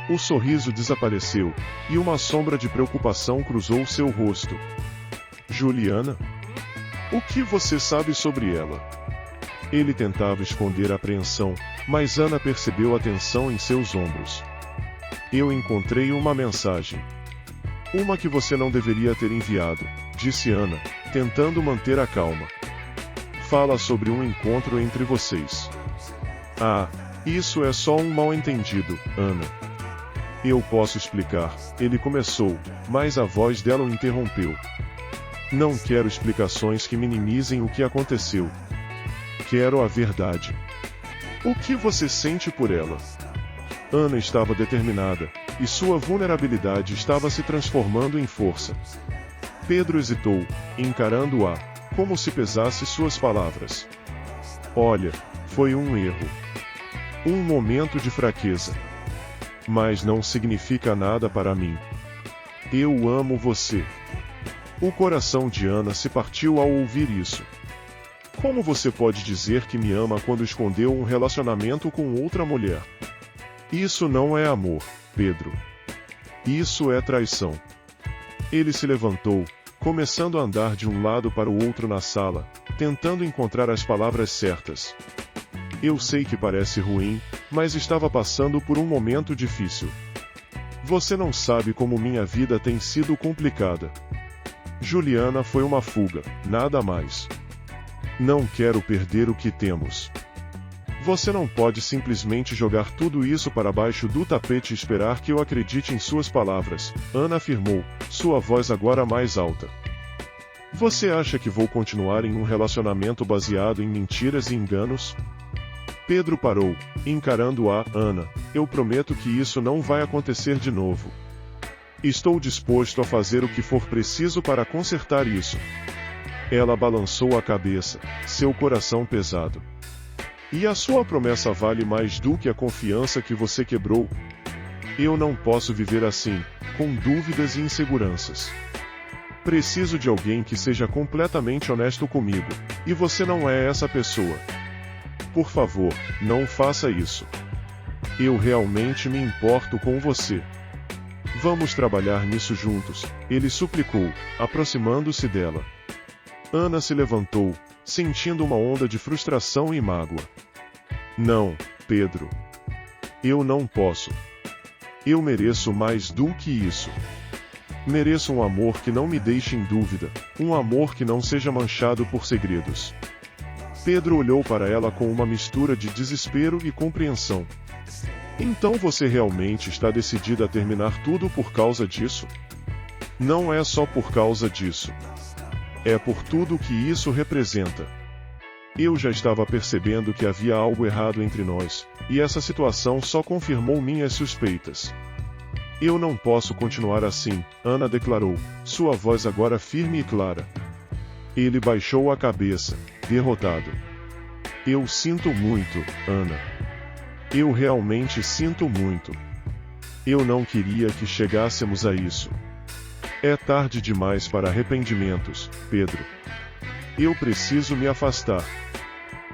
O sorriso desapareceu, e uma sombra de preocupação cruzou seu rosto. "Juliana? O que você sabe sobre ela?" Ele tentava esconder a apreensão, mas Ana percebeu a tensão em seus ombros. "Eu encontrei uma mensagem. Uma que você não deveria ter enviado", disse Ana, tentando manter a calma. "Fala sobre um encontro entre vocês." "Ah, isso é só um mal-entendido, Ana." "Eu posso explicar", ele começou, mas a voz dela o interrompeu. "Não quero explicações que minimizem o que aconteceu. Quero a verdade. O que você sente por ela?" Ana estava determinada, e sua vulnerabilidade estava se transformando em força. Pedro hesitou, encarando-a, como se pesasse suas palavras. "Olha, foi um erro. Um momento de fraqueza. Mas não significa nada para mim. Eu amo você." O coração de Ana se partiu ao ouvir isso. "Como você pode dizer que me ama quando escondeu um relacionamento com outra mulher?" "Isso não é amor, Pedro. Isso é traição." Ele se levantou, começando a andar de um lado para o outro na sala, tentando encontrar as palavras certas. "Eu sei que parece ruim, mas estava passando por um momento difícil. Você não sabe como minha vida tem sido complicada. Juliana foi uma fuga, nada mais. Não quero perder o que temos. Você não pode simplesmente jogar tudo isso para baixo do tapete e esperar que eu acredite em suas palavras", Ana afirmou, sua voz agora mais alta. "Você acha que vou continuar em um relacionamento baseado em mentiras e enganos?" Pedro parou, encarando-a. "Ana, eu prometo que isso não vai acontecer de novo. Estou disposto a fazer o que for preciso para consertar isso." Ela balançou a cabeça, seu coração pesado. "E a sua promessa vale mais do que a confiança que você quebrou?" "Eu não posso viver assim, com dúvidas e inseguranças. Preciso de alguém que seja completamente honesto comigo, e você não é essa pessoa. Por favor, não faça isso. Eu realmente me importo com você. Vamos trabalhar nisso juntos", ele suplicou, aproximando-se dela. Ana se levantou, sentindo uma onda de frustração e mágoa. "Não, Pedro. Eu não posso. Eu mereço mais do que isso. Mereço um amor que não me deixe em dúvida, um amor que não seja manchado por segredos." Pedro olhou para ela com uma mistura de desespero e compreensão. "Então você realmente está decidida a terminar tudo por causa disso?" "Não é só por causa disso. É por tudo o que isso representa. Eu já estava percebendo que havia algo errado entre nós, e essa situação só confirmou minhas suspeitas. Eu não posso continuar assim", Ana declarou, sua voz agora firme e clara. Ele baixou a cabeça, derrotado. "Eu sinto muito, Ana. Eu realmente sinto muito. Eu não queria que chegássemos a isso." É tarde demais para arrependimentos, Pedro. Eu preciso me afastar.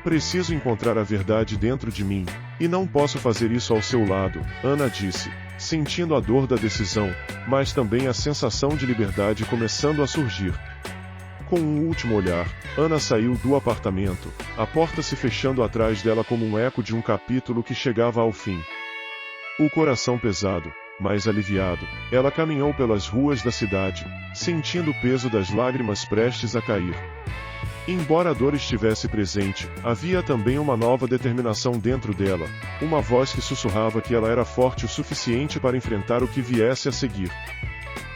Preciso encontrar a verdade dentro de mim, e não posso fazer isso ao seu lado, Ana disse, sentindo a dor da decisão, mas também a sensação de liberdade começando a surgir. Com um último olhar, Ana saiu do apartamento, a porta se fechando atrás dela como um eco de um capítulo que chegava ao fim. O coração pesado, mas aliviado, ela caminhou pelas ruas da cidade, sentindo o peso das lágrimas prestes a cair. Embora a dor estivesse presente, havia também uma nova determinação dentro dela, uma voz que sussurrava que ela era forte o suficiente para enfrentar o que viesse a seguir.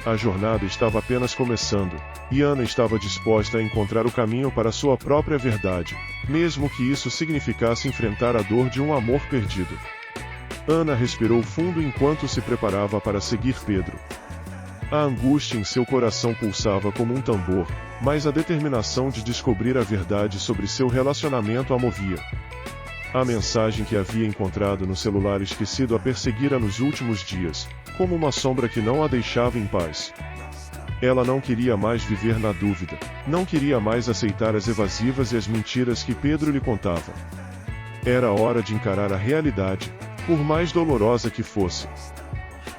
A jornada estava apenas começando, e Ana estava disposta a encontrar o caminho para sua própria verdade, mesmo que isso significasse enfrentar a dor de um amor perdido. Ana respirou fundo enquanto se preparava para seguir Pedro. A angústia em seu coração pulsava como um tambor, mas a determinação de descobrir a verdade sobre seu relacionamento a movia. A mensagem que havia encontrado no celular esquecido a perseguira nos últimos dias, como uma sombra que não a deixava em paz. Ela não queria mais viver na dúvida, não queria mais aceitar as evasivas e as mentiras que Pedro lhe contava. Era hora de encarar a realidade, por mais dolorosa que fosse.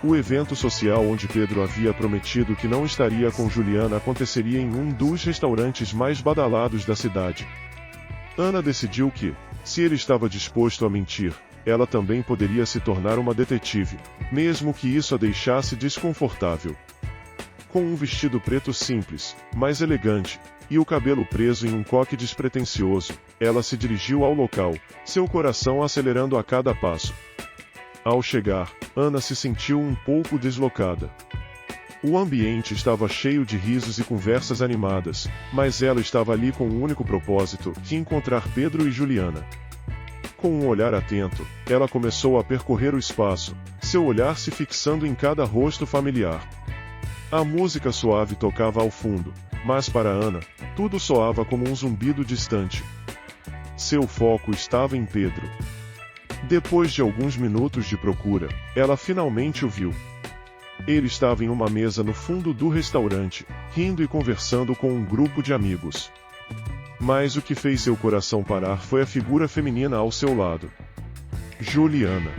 O evento social onde Pedro havia prometido que não estaria com Juliana aconteceria em um dos restaurantes mais badalados da cidade. Ana decidiu que, se ele estava disposto a mentir, ela também poderia se tornar uma detetive, mesmo que isso a deixasse desconfortável. Com um vestido preto simples, mas elegante, e o cabelo preso em um coque despretensioso, ela se dirigiu ao local, seu coração acelerando a cada passo. Ao chegar, Ana se sentiu um pouco deslocada. O ambiente estava cheio de risos e conversas animadas, mas ela estava ali com um único propósito, que encontrar Pedro e Juliana. Com um olhar atento, ela começou a percorrer o espaço, seu olhar se fixando em cada rosto familiar. A música suave tocava ao fundo, mas para Ana, tudo soava como um zumbido distante. Seu foco estava em Pedro. Depois de alguns minutos de procura, ela finalmente o viu. Ele estava em uma mesa no fundo do restaurante, rindo e conversando com um grupo de amigos. Mas o que fez seu coração parar foi a figura feminina ao seu lado. Juliana.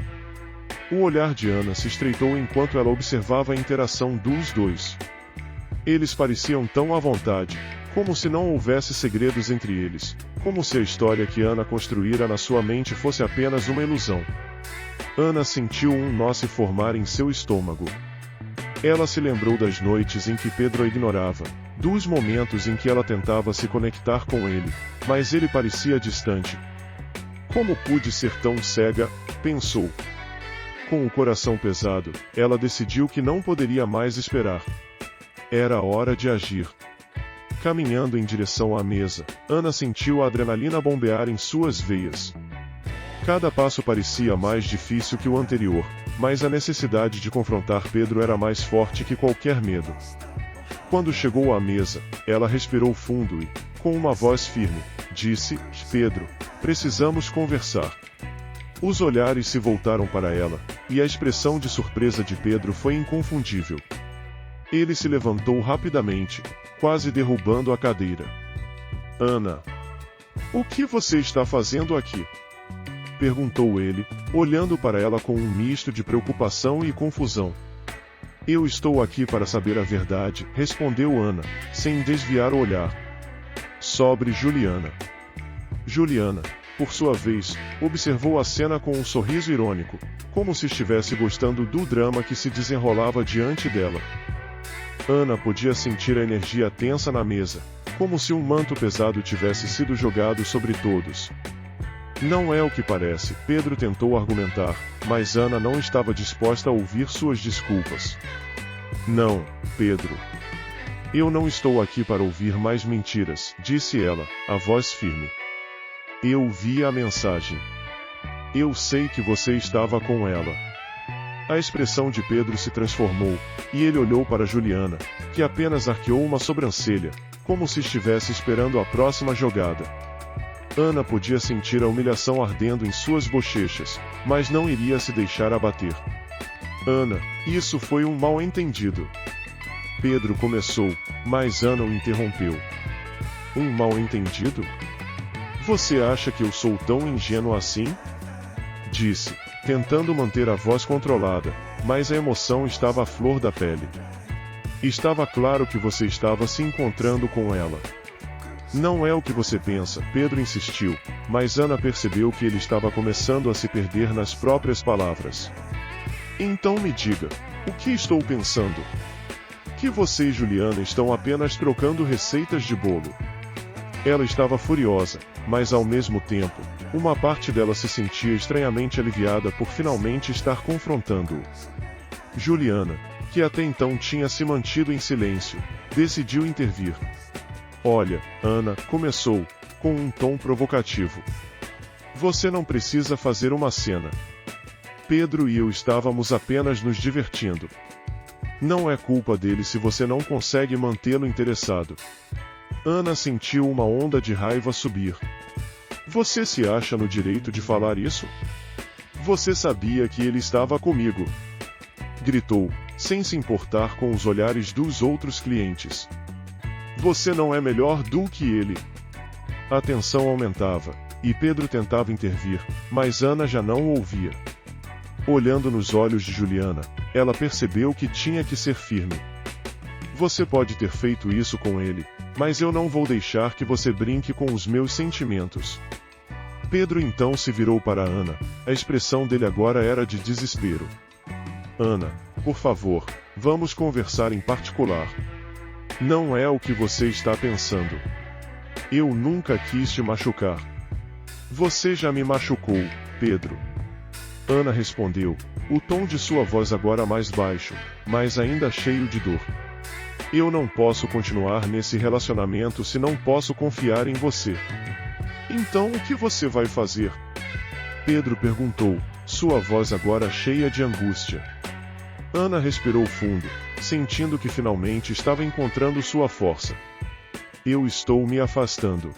O olhar de Ana se estreitou enquanto ela observava a interação dos dois. Eles pareciam tão à vontade, como se não houvesse segredos entre eles, como se a história que Ana construíra na sua mente fosse apenas uma ilusão. Ana sentiu um nó se formar em seu estômago. Ela se lembrou das noites em que Pedro a ignorava, dos momentos em que ela tentava se conectar com ele, mas ele parecia distante. Como pude ser tão cega? Pensou. Com o coração pesado, ela decidiu que não poderia mais esperar. Era hora de agir. Caminhando em direção à mesa, Ana sentiu a adrenalina bombear em suas veias. Cada passo parecia mais difícil que o anterior, mas a necessidade de confrontar Pedro era mais forte que qualquer medo. Quando chegou à mesa, ela respirou fundo e, com uma voz firme, disse: Pedro, precisamos conversar. Os olhares se voltaram para ela, e a expressão de surpresa de Pedro foi inconfundível. Ele se levantou rapidamente, quase derrubando a cadeira. Ana, o que você está fazendo aqui? Perguntou ele, olhando para ela com um misto de preocupação e confusão. Eu estou aqui para saber a verdade, respondeu Ana, sem desviar o olhar. Sobre Juliana. Juliana, por sua vez, observou a cena com um sorriso irônico, como se estivesse gostando do drama que se desenrolava diante dela. Ana podia sentir a energia tensa na mesa, como se um manto pesado tivesse sido jogado sobre todos. Não é o que parece, Pedro tentou argumentar, mas Ana não estava disposta a ouvir suas desculpas. Não, Pedro. Eu não estou aqui para ouvir mais mentiras, disse ela, a voz firme. Eu vi a mensagem. Eu sei que você estava com ela. A expressão de Pedro se transformou, e ele olhou para Juliana, que apenas arqueou uma sobrancelha, como se estivesse esperando a próxima jogada. Ana podia sentir a humilhação ardendo em suas bochechas, mas não iria se deixar abater. Ana, isso foi um mal-entendido. Pedro começou, mas Ana o interrompeu. Um mal-entendido? Você acha que eu sou tão ingênuo assim? Disse, tentando manter a voz controlada, mas a emoção estava à flor da pele. Estava claro que você estava se encontrando com ela. Não é o que você pensa, Pedro insistiu, mas Ana percebeu que ele estava começando a se perder nas próprias palavras. Então me diga, o que estou pensando? Que você e Juliana estão apenas trocando receitas de bolo. Ela estava furiosa, mas ao mesmo tempo, uma parte dela se sentia estranhamente aliviada por finalmente estar confrontando-o. Juliana, que até então tinha se mantido em silêncio, decidiu intervir. Olha, Ana, começou, com um tom provocativo. Você não precisa fazer uma cena. Pedro e eu estávamos apenas nos divertindo. Não é culpa dele se você não consegue mantê-lo interessado. Ana sentiu uma onda de raiva subir. Você se acha no direito de falar isso? Você sabia que ele estava comigo. Gritou, sem se importar com os olhares dos outros clientes. Você não é melhor do que ele. A tensão aumentava, e Pedro tentava intervir, mas Ana já não o ouvia. Olhando nos olhos de Juliana, ela percebeu que tinha que ser firme. Você pode ter feito isso com ele, mas eu não vou deixar que você brinque com os meus sentimentos. Pedro então se virou para Ana, a expressão dele agora era de desespero. Ana, por favor, vamos conversar em particular. Não é o que você está pensando. Eu nunca quis te machucar. Você já me machucou, Pedro. Ana respondeu, o tom de sua voz agora mais baixo, mas ainda cheio de dor. Eu não posso continuar nesse relacionamento se não posso confiar em você. Então o que você vai fazer? Pedro perguntou, sua voz agora cheia de angústia. Ana respirou fundo, sentindo que finalmente estava encontrando sua força. Eu estou me afastando.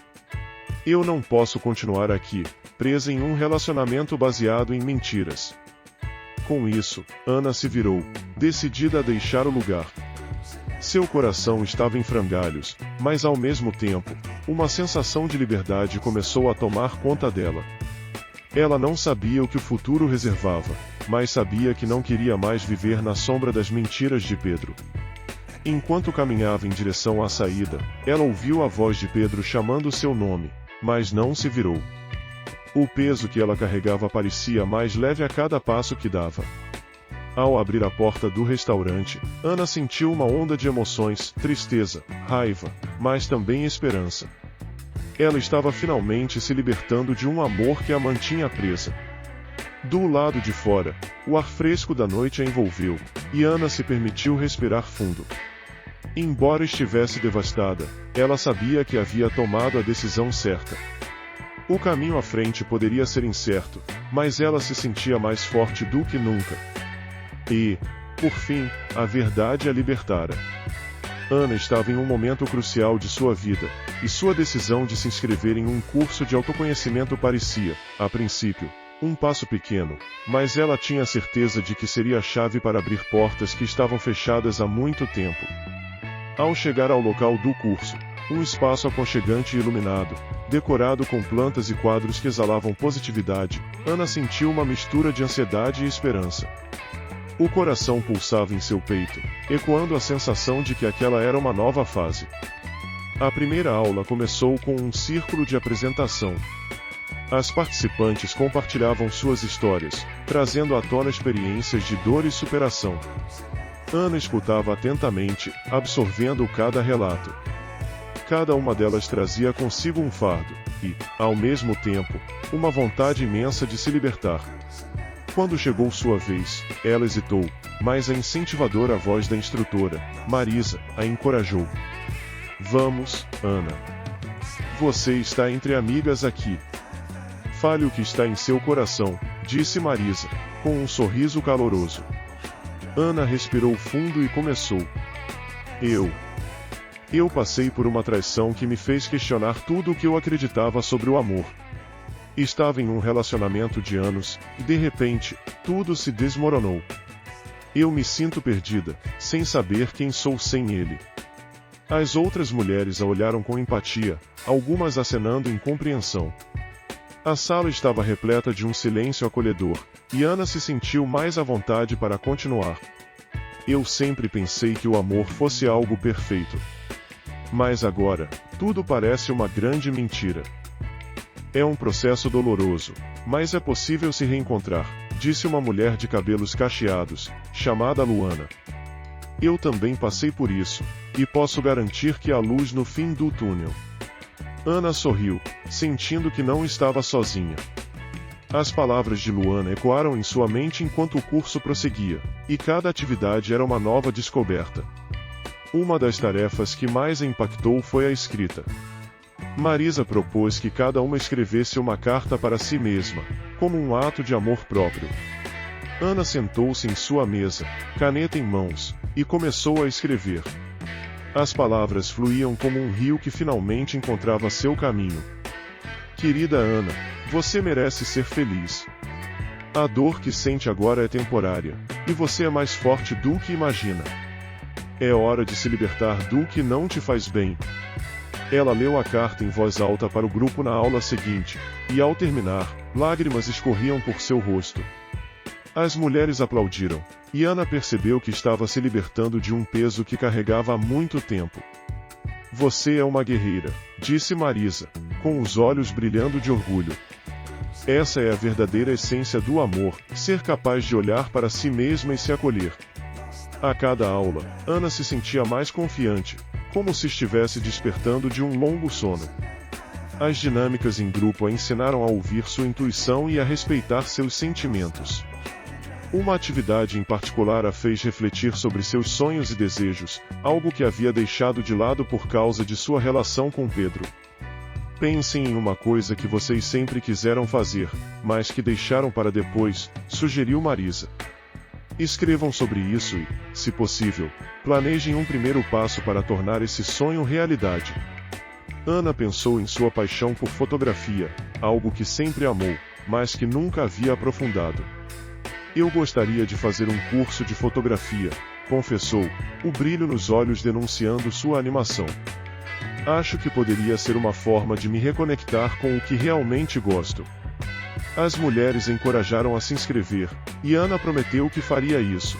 Eu não posso continuar aqui, presa em um relacionamento baseado em mentiras. Com isso, Ana se virou, decidida a deixar o lugar. Seu coração estava em frangalhos, mas ao mesmo tempo, uma sensação de liberdade começou a tomar conta dela. Ela não sabia o que o futuro reservava, mas sabia que não queria mais viver na sombra das mentiras de Pedro. Enquanto caminhava em direção à saída, ela ouviu a voz de Pedro chamando seu nome, mas não se virou. O peso que ela carregava parecia mais leve a cada passo que dava. Ao abrir a porta do restaurante, Ana sentiu uma onda de emoções, tristeza, raiva, mas também esperança. Ela estava finalmente se libertando de um amor que a mantinha presa. Do lado de fora, o ar fresco da noite a envolveu, e Ana se permitiu respirar fundo. Embora estivesse devastada, ela sabia que havia tomado a decisão certa. O caminho à frente poderia ser incerto, mas ela se sentia mais forte do que nunca. E, por fim, a verdade a libertara. Ana estava em um momento crucial de sua vida, e sua decisão de se inscrever em um curso de autoconhecimento parecia, a princípio, um passo pequeno, mas ela tinha certeza de que seria a chave para abrir portas que estavam fechadas há muito tempo. Ao chegar ao local do curso, um espaço aconchegante e iluminado, decorado com plantas e quadros que exalavam positividade, Ana sentiu uma mistura de ansiedade e esperança. O coração pulsava em seu peito, ecoando a sensação de que aquela era uma nova fase. A primeira aula começou com um círculo de apresentação. As participantes compartilhavam suas histórias, trazendo à tona experiências de dor e superação. Ana escutava atentamente, absorvendo cada relato. Cada uma delas trazia consigo um fardo, e, ao mesmo tempo, uma vontade imensa de se libertar. Quando chegou sua vez, ela hesitou, mas a incentivadora voz da instrutora, Marisa, a encorajou. Vamos, Ana. Você está entre amigas aqui. Fale o que está em seu coração, disse Marisa, com um sorriso caloroso. Ana respirou fundo e começou. Eu passei por uma traição que me fez questionar tudo o que eu acreditava sobre o amor. Estava em um relacionamento de anos, e de repente, tudo se desmoronou. Eu me sinto perdida, sem saber quem sou sem ele. As outras mulheres a olharam com empatia, algumas acenando em compreensão. A sala estava repleta de um silêncio acolhedor, e Ana se sentiu mais à vontade para continuar. Eu sempre pensei que o amor fosse algo perfeito. Mas agora, tudo parece uma grande mentira. É um processo doloroso, mas é possível se reencontrar, disse uma mulher de cabelos cacheados, chamada Luana. Eu também passei por isso, e posso garantir que há luz no fim do túnel. Ana sorriu, sentindo que não estava sozinha. As palavras de Luana ecoaram em sua mente enquanto o curso prosseguia, e cada atividade era uma nova descoberta. Uma das tarefas que mais a impactou foi a escrita. Marisa propôs que cada uma escrevesse uma carta para si mesma, como um ato de amor próprio. Ana sentou-se em sua mesa, caneta em mãos, e começou a escrever. As palavras fluíam como um rio que finalmente encontrava seu caminho. Querida Ana, você merece ser feliz. A dor que sente agora é temporária, e você é mais forte do que imagina. É hora de se libertar do que não te faz bem. Ela leu a carta em voz alta para o grupo na aula seguinte, e ao terminar, lágrimas escorriam por seu rosto. As mulheres aplaudiram, e Ana percebeu que estava se libertando de um peso que carregava há muito tempo. Você é uma guerreira, disse Marisa, com os olhos brilhando de orgulho. Essa é a verdadeira essência do amor, ser capaz de olhar para si mesma e se acolher. A cada aula, Ana se sentia mais confiante, como se estivesse despertando de um longo sono. As dinâmicas em grupo a ensinaram a ouvir sua intuição e a respeitar seus sentimentos. Uma atividade em particular a fez refletir sobre seus sonhos e desejos, algo que havia deixado de lado por causa de sua relação com Pedro. Pensem em uma coisa que vocês sempre quiseram fazer, mas que deixaram para depois, sugeriu Marisa. Escrevam sobre isso e, se possível, planejem um primeiro passo para tornar esse sonho realidade. Ana pensou em sua paixão por fotografia, algo que sempre amou, mas que nunca havia aprofundado. Eu gostaria de fazer um curso de fotografia, confessou, o brilho nos olhos denunciando sua animação. Acho que poderia ser uma forma de me reconectar com o que realmente gosto. As mulheres encorajaram a se inscrever, e Ana prometeu que faria isso.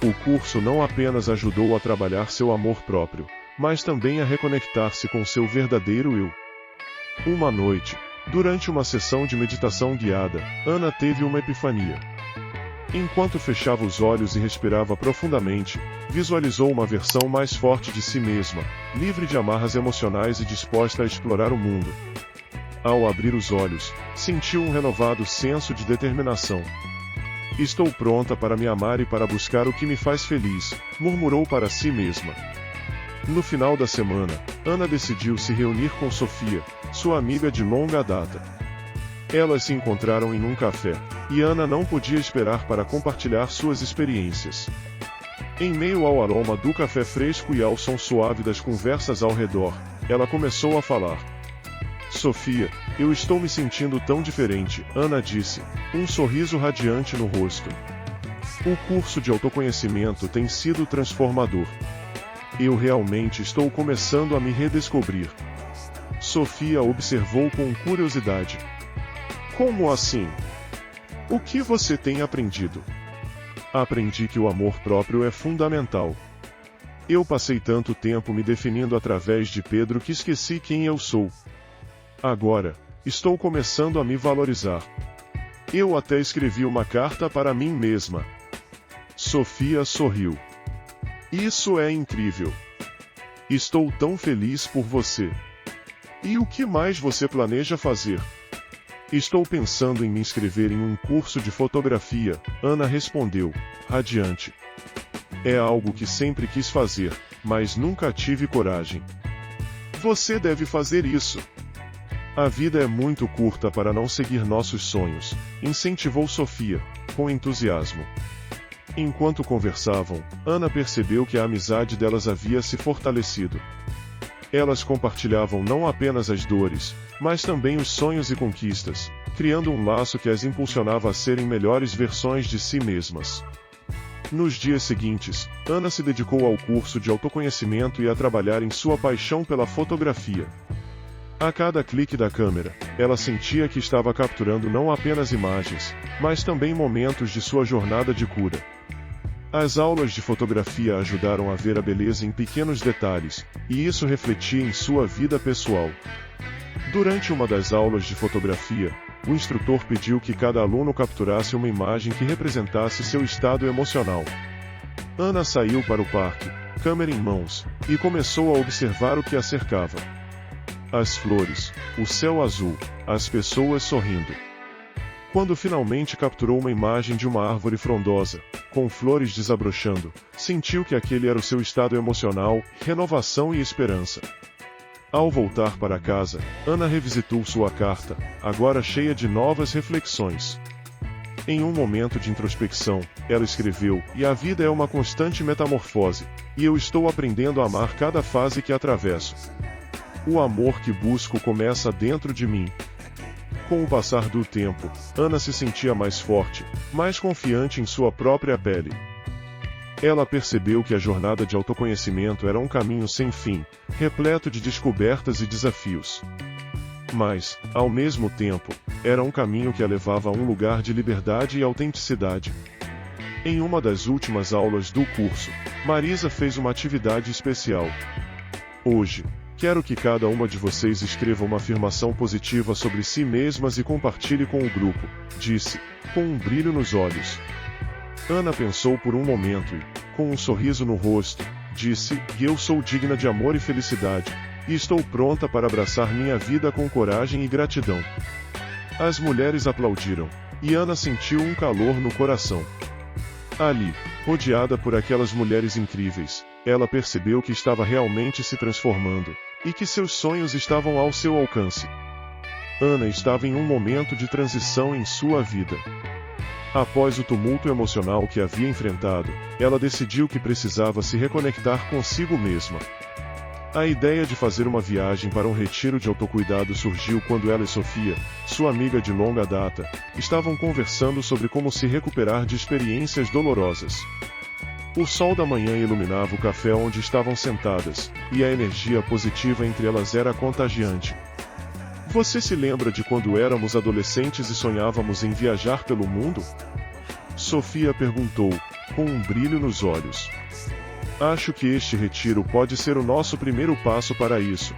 O curso não apenas ajudou a trabalhar seu amor próprio, mas também a reconectar-se com seu verdadeiro eu. Uma noite, durante uma sessão de meditação guiada, Ana teve uma epifania. Enquanto fechava os olhos e respirava profundamente, visualizou uma versão mais forte de si mesma, livre de amarras emocionais e disposta a explorar o mundo. Ao abrir os olhos, sentiu um renovado senso de determinação. Estou pronta para me amar e para buscar o que me faz feliz, murmurou para si mesma. No final da semana, Ana decidiu se reunir com Sofia, sua amiga de longa data. Elas se encontraram em um café, e Ana não podia esperar para compartilhar suas experiências. Em meio ao aroma do café fresco e ao som suave das conversas ao redor, ela começou a falar. Sofia, eu estou me sentindo tão diferente, Ana disse, um sorriso radiante no rosto. O curso de autoconhecimento tem sido transformador. Eu realmente estou começando a me redescobrir. Sofia observou com curiosidade. Como assim? O que você tem aprendido? Aprendi que o amor próprio é fundamental. Eu passei tanto tempo me definindo através de Pedro que esqueci quem eu sou. Agora, estou começando a me valorizar. Eu até escrevi uma carta para mim mesma. Sofia sorriu. Isso é incrível. Estou tão feliz por você. E o que mais você planeja fazer? Estou pensando em me inscrever em um curso de fotografia, Ana respondeu, radiante. É algo que sempre quis fazer, mas nunca tive coragem. Você deve fazer isso. A vida é muito curta para não seguir nossos sonhos, incentivou Sofia, com entusiasmo. Enquanto conversavam, Ana percebeu que a amizade delas havia se fortalecido. Elas compartilhavam não apenas as dores, mas também os sonhos e conquistas, criando um laço que as impulsionava a serem melhores versões de si mesmas. Nos dias seguintes, Ana se dedicou ao curso de autoconhecimento e a trabalhar em sua paixão pela fotografia. A cada clique da câmera, ela sentia que estava capturando não apenas imagens, mas também momentos de sua jornada de cura. As aulas de fotografia ajudaram a ver a beleza em pequenos detalhes, e isso refletia em sua vida pessoal. Durante uma das aulas de fotografia, o instrutor pediu que cada aluno capturasse uma imagem que representasse seu estado emocional. Ana saiu para o parque, câmera em mãos, e começou a observar o que a cercava. As flores, o céu azul, as pessoas sorrindo. Quando finalmente capturou uma imagem de uma árvore frondosa, com flores desabrochando, sentiu que aquele era o seu estado emocional, renovação e esperança. Ao voltar para casa, Ana revisitou sua carta, agora cheia de novas reflexões. Em um momento de introspecção, ela escreveu: "E a vida é uma constante metamorfose, e eu estou aprendendo a amar cada fase que atravesso. O amor que busco começa dentro de mim." Com o passar do tempo, Ana se sentia mais forte, mais confiante em sua própria pele. Ela percebeu que a jornada de autoconhecimento era um caminho sem fim, repleto de descobertas e desafios. Mas, ao mesmo tempo, era um caminho que a levava a um lugar de liberdade e autenticidade. Em uma das últimas aulas do curso, Marisa fez uma atividade especial. "Hoje, quero que cada uma de vocês escreva uma afirmação positiva sobre si mesmas e compartilhe com o grupo", disse, com um brilho nos olhos. Ana pensou por um momento e, com um sorriso no rosto, disse: "Eu sou digna de amor e felicidade, e estou pronta para abraçar minha vida com coragem e gratidão." As mulheres aplaudiram, e Ana sentiu um calor no coração. Ali, rodeada por aquelas mulheres incríveis, ela percebeu que estava realmente se transformando, e que seus sonhos estavam ao seu alcance. Ana estava em um momento de transição em sua vida. Após o tumulto emocional que havia enfrentado, ela decidiu que precisava se reconectar consigo mesma. A ideia de fazer uma viagem para um retiro de autocuidado surgiu quando ela e Sofia, sua amiga de longa data, estavam conversando sobre como se recuperar de experiências dolorosas. O sol da manhã iluminava o café onde estavam sentadas, e a energia positiva entre elas era contagiante. "Você se lembra de quando éramos adolescentes e sonhávamos em viajar pelo mundo?" Sofia perguntou, com um brilho nos olhos. "Acho que este retiro pode ser o nosso primeiro passo para isso."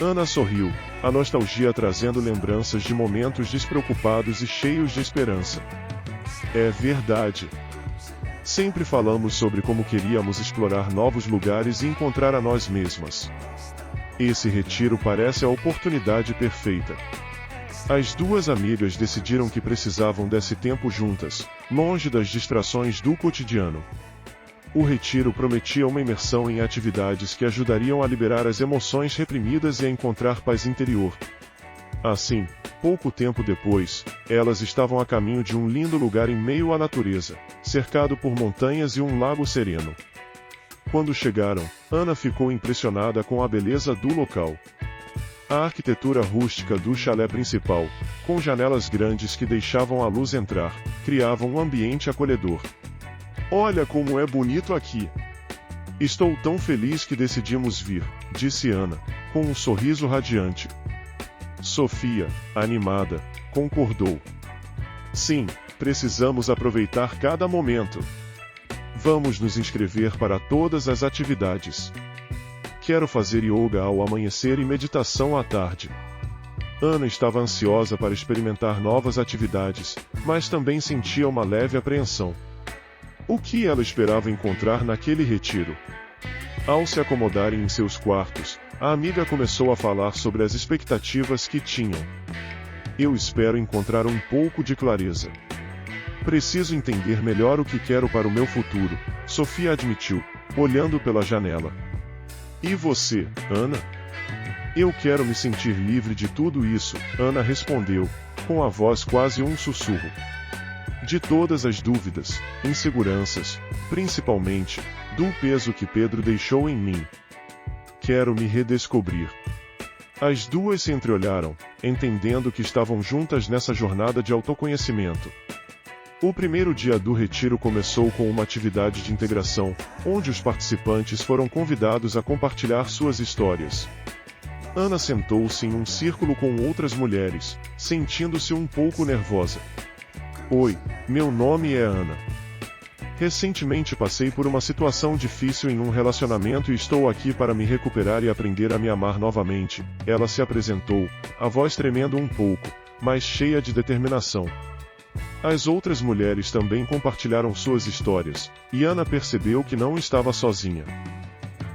Ana sorriu, a nostalgia trazendo lembranças de momentos despreocupados e cheios de esperança. "É verdade. Sempre falamos sobre como queríamos explorar novos lugares e encontrar a nós mesmas. Esse retiro parece a oportunidade perfeita." As duas amigas decidiram que precisavam desse tempo juntas, longe das distrações do cotidiano. O retiro prometia uma imersão em atividades que ajudariam a liberar as emoções reprimidas e a encontrar paz interior. Assim, pouco tempo depois, elas estavam a caminho de um lindo lugar em meio à natureza, cercado por montanhas e um lago sereno. Quando chegaram, Ana ficou impressionada com a beleza do local. A arquitetura rústica do chalé principal, com janelas grandes que deixavam a luz entrar, criava um ambiente acolhedor. "Olha como é bonito aqui! Estou tão feliz que decidimos vir", disse Ana, com um sorriso radiante. Sofia, animada, concordou. "Sim, precisamos aproveitar cada momento. Vamos nos inscrever para todas as atividades. Quero fazer yoga ao amanhecer e meditação à tarde." Ana estava ansiosa para experimentar novas atividades, mas também sentia uma leve apreensão. O que ela esperava encontrar naquele retiro? Ao se acomodarem em seus quartos, a amiga começou a falar sobre as expectativas que tinham. "Eu espero encontrar um pouco de clareza. Preciso entender melhor o que quero para o meu futuro", Sofia admitiu, olhando pela janela. "E você, Ana?" "Eu quero me sentir livre de tudo isso", Ana respondeu, com a voz quase um sussurro. "De todas as dúvidas, inseguranças, principalmente, do peso que Pedro deixou em mim. Quero me redescobrir." As duas se entreolharam, entendendo que estavam juntas nessa jornada de autoconhecimento. O primeiro dia do retiro começou com uma atividade de integração, onde os participantes foram convidados a compartilhar suas histórias. Ana sentou-se em um círculo com outras mulheres, sentindo-se um pouco nervosa. Oi, meu nome é Ana. Recentemente passei por uma situação difícil em um relacionamento e estou aqui para me recuperar e aprender a me amar novamente. Ela se apresentou, a voz tremendo um pouco, mas cheia de determinação. As outras mulheres também compartilharam suas histórias, e Ana percebeu que não estava sozinha.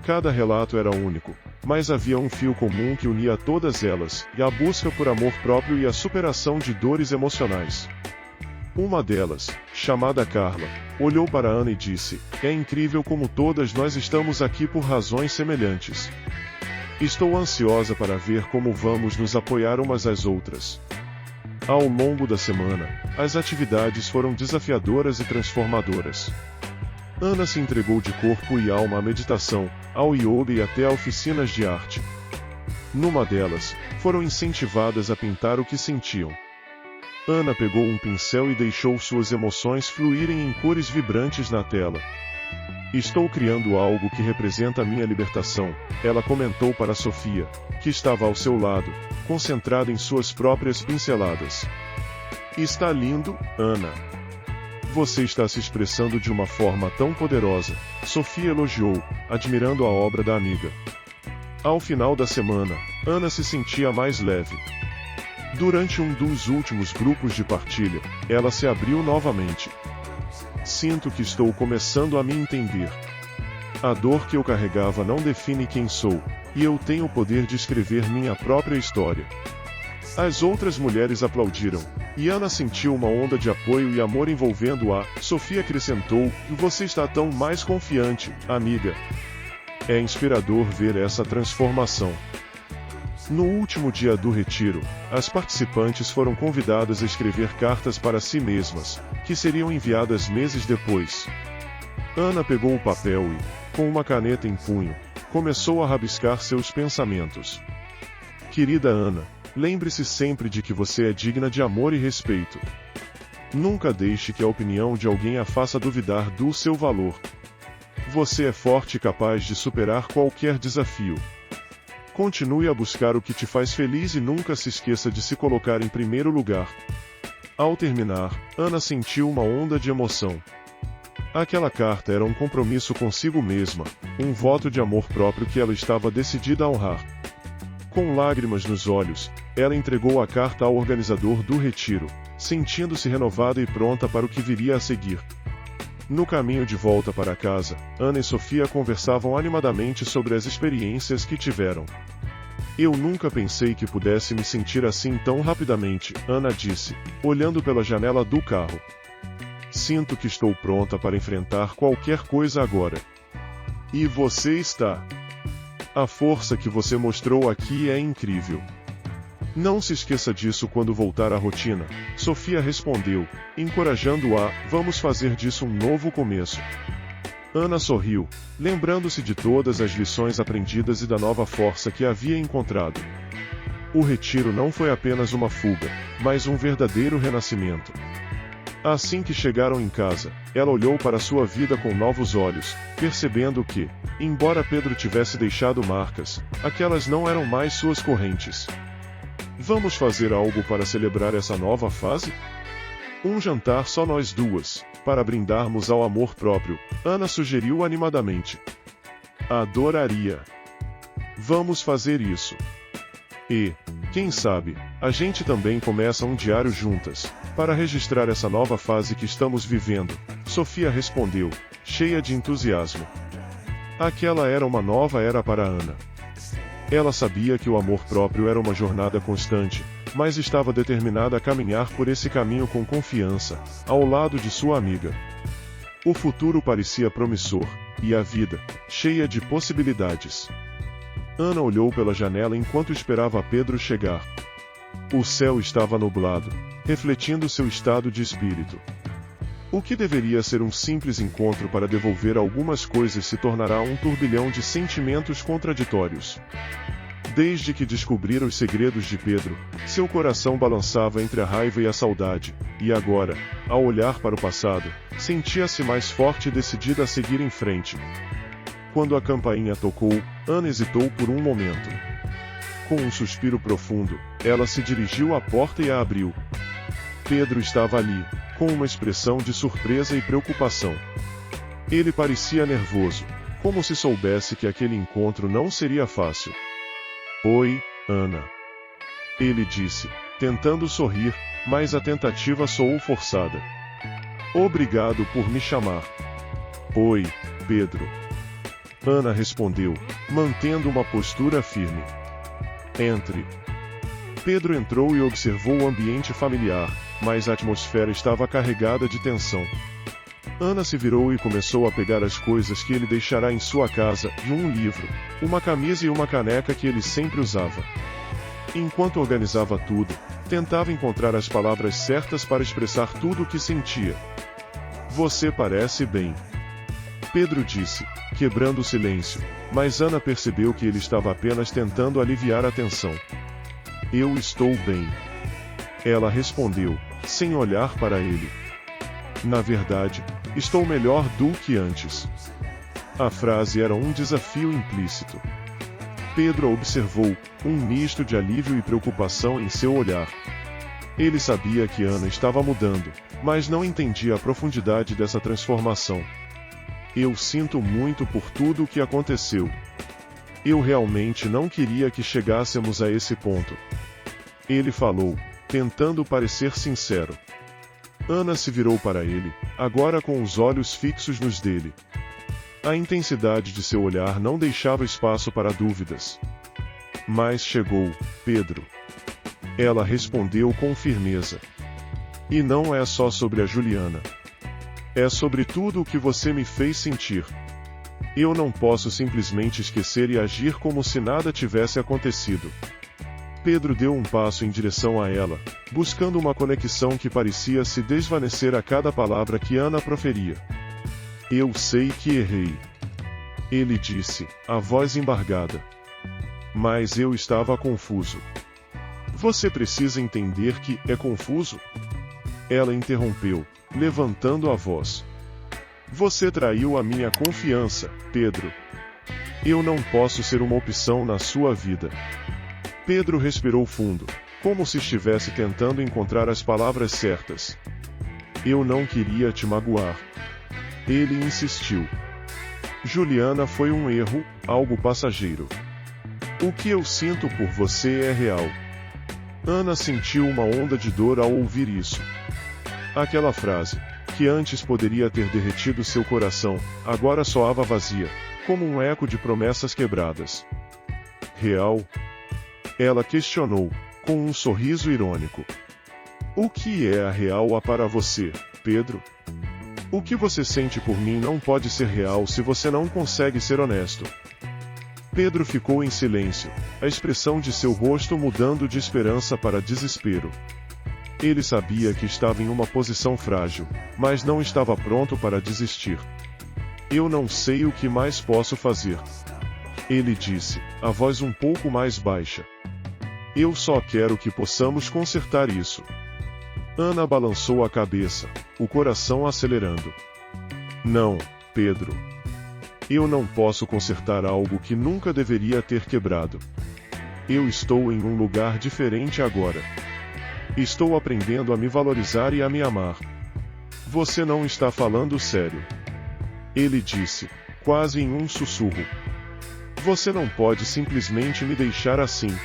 Cada relato era único, mas havia um fio comum que unia todas elas, e a busca por amor próprio e a superação de dores emocionais. Uma delas, chamada Carla, olhou para Ana e disse: "É incrível como todas nós estamos aqui por razões semelhantes. Estou ansiosa para ver como vamos nos apoiar umas às outras." Ao longo da semana, as atividades foram desafiadoras e transformadoras. Ana se entregou de corpo e alma à meditação, ao yoga e até a oficinas de arte. Numa delas, foram incentivadas a pintar o que sentiam. Ana pegou um pincel e deixou suas emoções fluírem em cores vibrantes na tela. "Estou criando algo que representa a minha libertação", ela comentou para Sofia, que estava ao seu lado, concentrada em suas próprias pinceladas. "Está lindo, Ana. Você está se expressando de uma forma tão poderosa", Sofia elogiou, admirando a obra da amiga. Ao final da semana, Ana se sentia mais leve. Durante um dos últimos grupos de partilha, ela se abriu novamente. "Sinto que estou começando a me entender. A dor que eu carregava não define quem sou, e eu tenho o poder de escrever minha própria história." As outras mulheres aplaudiram, e Ana sentiu uma onda de apoio e amor envolvendo-a. Sofia acrescentou: "Você está tão mais confiante, amiga. É inspirador ver essa transformação." No último dia do retiro, as participantes foram convidadas a escrever cartas para si mesmas, que seriam enviadas meses depois. Ana pegou o papel e, com uma caneta em punho, começou a rabiscar seus pensamentos. "Querida Ana, lembre-se sempre de que você é digna de amor e respeito. Nunca deixe que a opinião de alguém a faça duvidar do seu valor. Você é forte e capaz de superar qualquer desafio. Continue a buscar o que te faz feliz e nunca se esqueça de se colocar em primeiro lugar." Ao terminar, Ana sentiu uma onda de emoção. Aquela carta era um compromisso consigo mesma, um voto de amor próprio que ela estava decidida a honrar. Com lágrimas nos olhos, ela entregou a carta ao organizador do retiro, sentindo-se renovada e pronta para o que viria a seguir. No caminho de volta para casa, Ana e Sofia conversavam animadamente sobre as experiências que tiveram. "Eu nunca pensei que pudesse me sentir assim tão rapidamente", Ana disse, olhando pela janela do carro. "Sinto que estou pronta para enfrentar qualquer coisa agora." "E você está? A força que você mostrou aqui é incrível. Não se esqueça disso quando voltar à rotina", Sofia respondeu, encorajando-a. "Vamos fazer disso um novo começo." Ana sorriu, lembrando-se de todas as lições aprendidas e da nova força que havia encontrado. O retiro não foi apenas uma fuga, mas um verdadeiro renascimento. Assim que chegaram em casa, ela olhou para sua vida com novos olhos, percebendo que, embora Pedro tivesse deixado marcas, aquelas não eram mais suas correntes. "Vamos fazer algo para celebrar essa nova fase? Um jantar só nós duas, para brindarmos ao amor próprio", Ana sugeriu animadamente. "Adoraria. Vamos fazer isso. E, quem sabe, a gente também começa um diário juntas, para registrar essa nova fase que estamos vivendo", Sofia respondeu, cheia de entusiasmo. Aquela era uma nova era para Ana. Ela sabia que o amor próprio era uma jornada constante, mas estava determinada a caminhar por esse caminho com confiança, ao lado de sua amiga. O futuro parecia promissor, e a vida, cheia de possibilidades. Ana olhou pela janela enquanto esperava Pedro chegar. O céu estava nublado, refletindo seu estado de espírito. O que deveria ser um simples encontro para devolver algumas coisas se tornará um turbilhão de sentimentos contraditórios. Desde que descobrira os segredos de Pedro, seu coração balançava entre a raiva e a saudade, e agora, ao olhar para o passado, sentia-se mais forte e decidida a seguir em frente. Quando a campainha tocou, Ana hesitou por um momento. Com um suspiro profundo, ela se dirigiu à porta e a abriu. Pedro estava ali, com uma expressão de surpresa e preocupação. Ele parecia nervoso, como se soubesse que aquele encontro não seria fácil. Oi, Ana. Ele disse, tentando sorrir, mas a tentativa soou forçada. Obrigado por me chamar. Oi, Pedro. Ana respondeu, mantendo uma postura firme. Entre. Pedro entrou e observou o ambiente familiar, mas a atmosfera estava carregada de tensão. Ana se virou e começou a pegar as coisas que ele deixará em sua casa, e um livro, uma camisa e uma caneca que ele sempre usava. Enquanto organizava tudo, tentava encontrar as palavras certas para expressar tudo o que sentia. Você parece bem. Pedro disse, quebrando o silêncio, mas Ana percebeu que ele estava apenas tentando aliviar a tensão. Eu estou bem. Ela respondeu, sem olhar para ele. Na verdade, estou melhor do que antes. A frase era um desafio implícito. Pedro observou, um misto de alívio e preocupação em seu olhar. Ele sabia que Ana estava mudando, mas não entendia a profundidade dessa transformação. Eu sinto muito por tudo o que aconteceu. Eu realmente não queria que chegássemos a esse ponto. Ele falou, tentando parecer sincero. Ana se virou para ele, agora com os olhos fixos nos dele. A intensidade de seu olhar não deixava espaço para dúvidas. Mas chegou, Pedro. Ela respondeu com firmeza. E não é só sobre a Juliana. É sobre tudo o que você me fez sentir. Eu não posso simplesmente esquecer e agir como se nada tivesse acontecido. Pedro deu um passo em direção a ela, buscando uma conexão que parecia se desvanecer a cada palavra que Ana proferia. Eu sei que errei. Ele disse, a voz embargada. Mas eu estava confuso. Você precisa entender que é confuso? Ela interrompeu, levantando a voz. Você traiu a minha confiança, Pedro. Eu não posso ser uma opção na sua vida. Pedro respirou fundo, como se estivesse tentando encontrar as palavras certas. Eu não queria te magoar. Ele insistiu. Juliana foi um erro, algo passageiro. O que eu sinto por você é real. Ana sentiu uma onda de dor ao ouvir isso. Aquela frase, que antes poderia ter derretido seu coração, agora soava vazia, como um eco de promessas quebradas. Real? Ela questionou, com um sorriso irônico. O que é a real para você, Pedro? O que você sente por mim não pode ser real se você não consegue ser honesto. Pedro ficou em silêncio, a expressão de seu rosto mudando de esperança para desespero. Ele sabia que estava em uma posição frágil, mas não estava pronto para desistir. Eu não sei o que mais posso fazer. Ele disse, a voz um pouco mais baixa. Eu só quero que possamos consertar isso. Ana balançou a cabeça, o coração acelerando. Não, Pedro. Eu não posso consertar algo que nunca deveria ter quebrado. Eu estou em um lugar diferente agora. Estou aprendendo a me valorizar e a me amar. Você não está falando sério. Ele disse, quase em um sussurro. Você não pode simplesmente me deixar assim.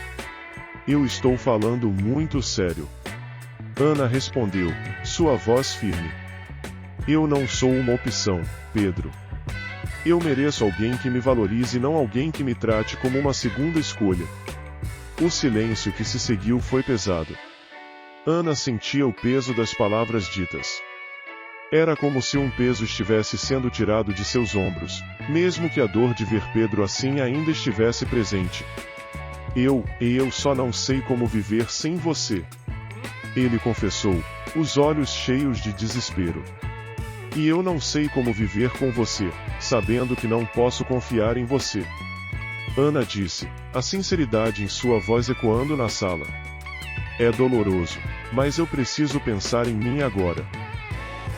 Eu estou falando muito sério. Ana respondeu, sua voz firme. Eu não sou uma opção, Pedro. Eu mereço alguém que me valorize e não alguém que me trate como uma segunda escolha. O silêncio que se seguiu foi pesado. Ana sentia o peso das palavras ditas. Era como se um peso estivesse sendo tirado de seus ombros, mesmo que a dor de ver Pedro assim ainda estivesse presente. Eu só não sei como viver sem você. Ele confessou, os olhos cheios de desespero. E eu não sei como viver com você, sabendo que não posso confiar em você. Ana disse, a sinceridade em sua voz ecoando na sala. É doloroso, mas eu preciso pensar em mim agora.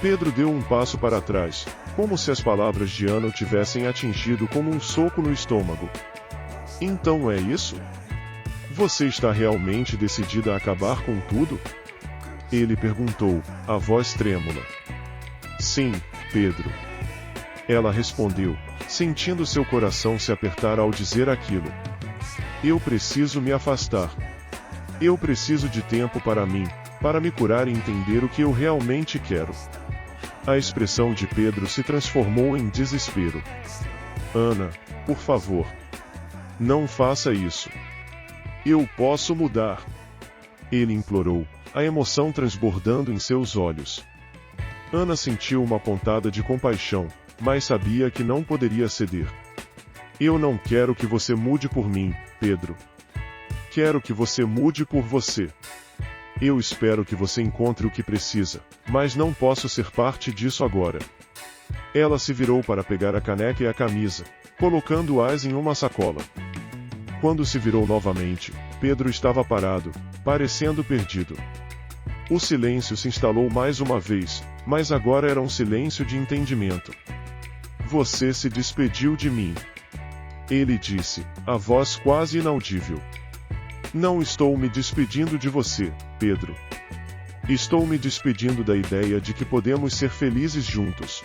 Pedro deu um passo para trás, como se as palavras de Ana o tivessem atingido como um soco no estômago. Então é isso? Você está realmente decidida a acabar com tudo? Ele perguntou, a voz trêmula. Sim, Pedro. Ela respondeu, sentindo seu coração se apertar ao dizer aquilo. Eu preciso me afastar. Eu preciso de tempo para mim, para me curar e entender o que eu realmente quero. A expressão de Pedro se transformou em desespero. Ana, por favor. Não faça isso. Eu posso mudar. Ele implorou, a emoção transbordando em seus olhos. Ana sentiu uma pontada de compaixão, mas sabia que não poderia ceder. Eu não quero que você mude por mim, Pedro. Quero que você mude por você. Eu espero que você encontre o que precisa, mas não posso ser parte disso agora. Ela se virou para pegar a caneca e a camisa, colocando-as em uma sacola. Quando se virou novamente, Pedro estava parado, parecendo perdido. O silêncio se instalou mais uma vez, mas agora era um silêncio de entendimento. Você se despediu de mim. Ele disse, a voz quase inaudível. Não estou me despedindo de você, Pedro. Estou me despedindo da ideia de que podemos ser felizes juntos.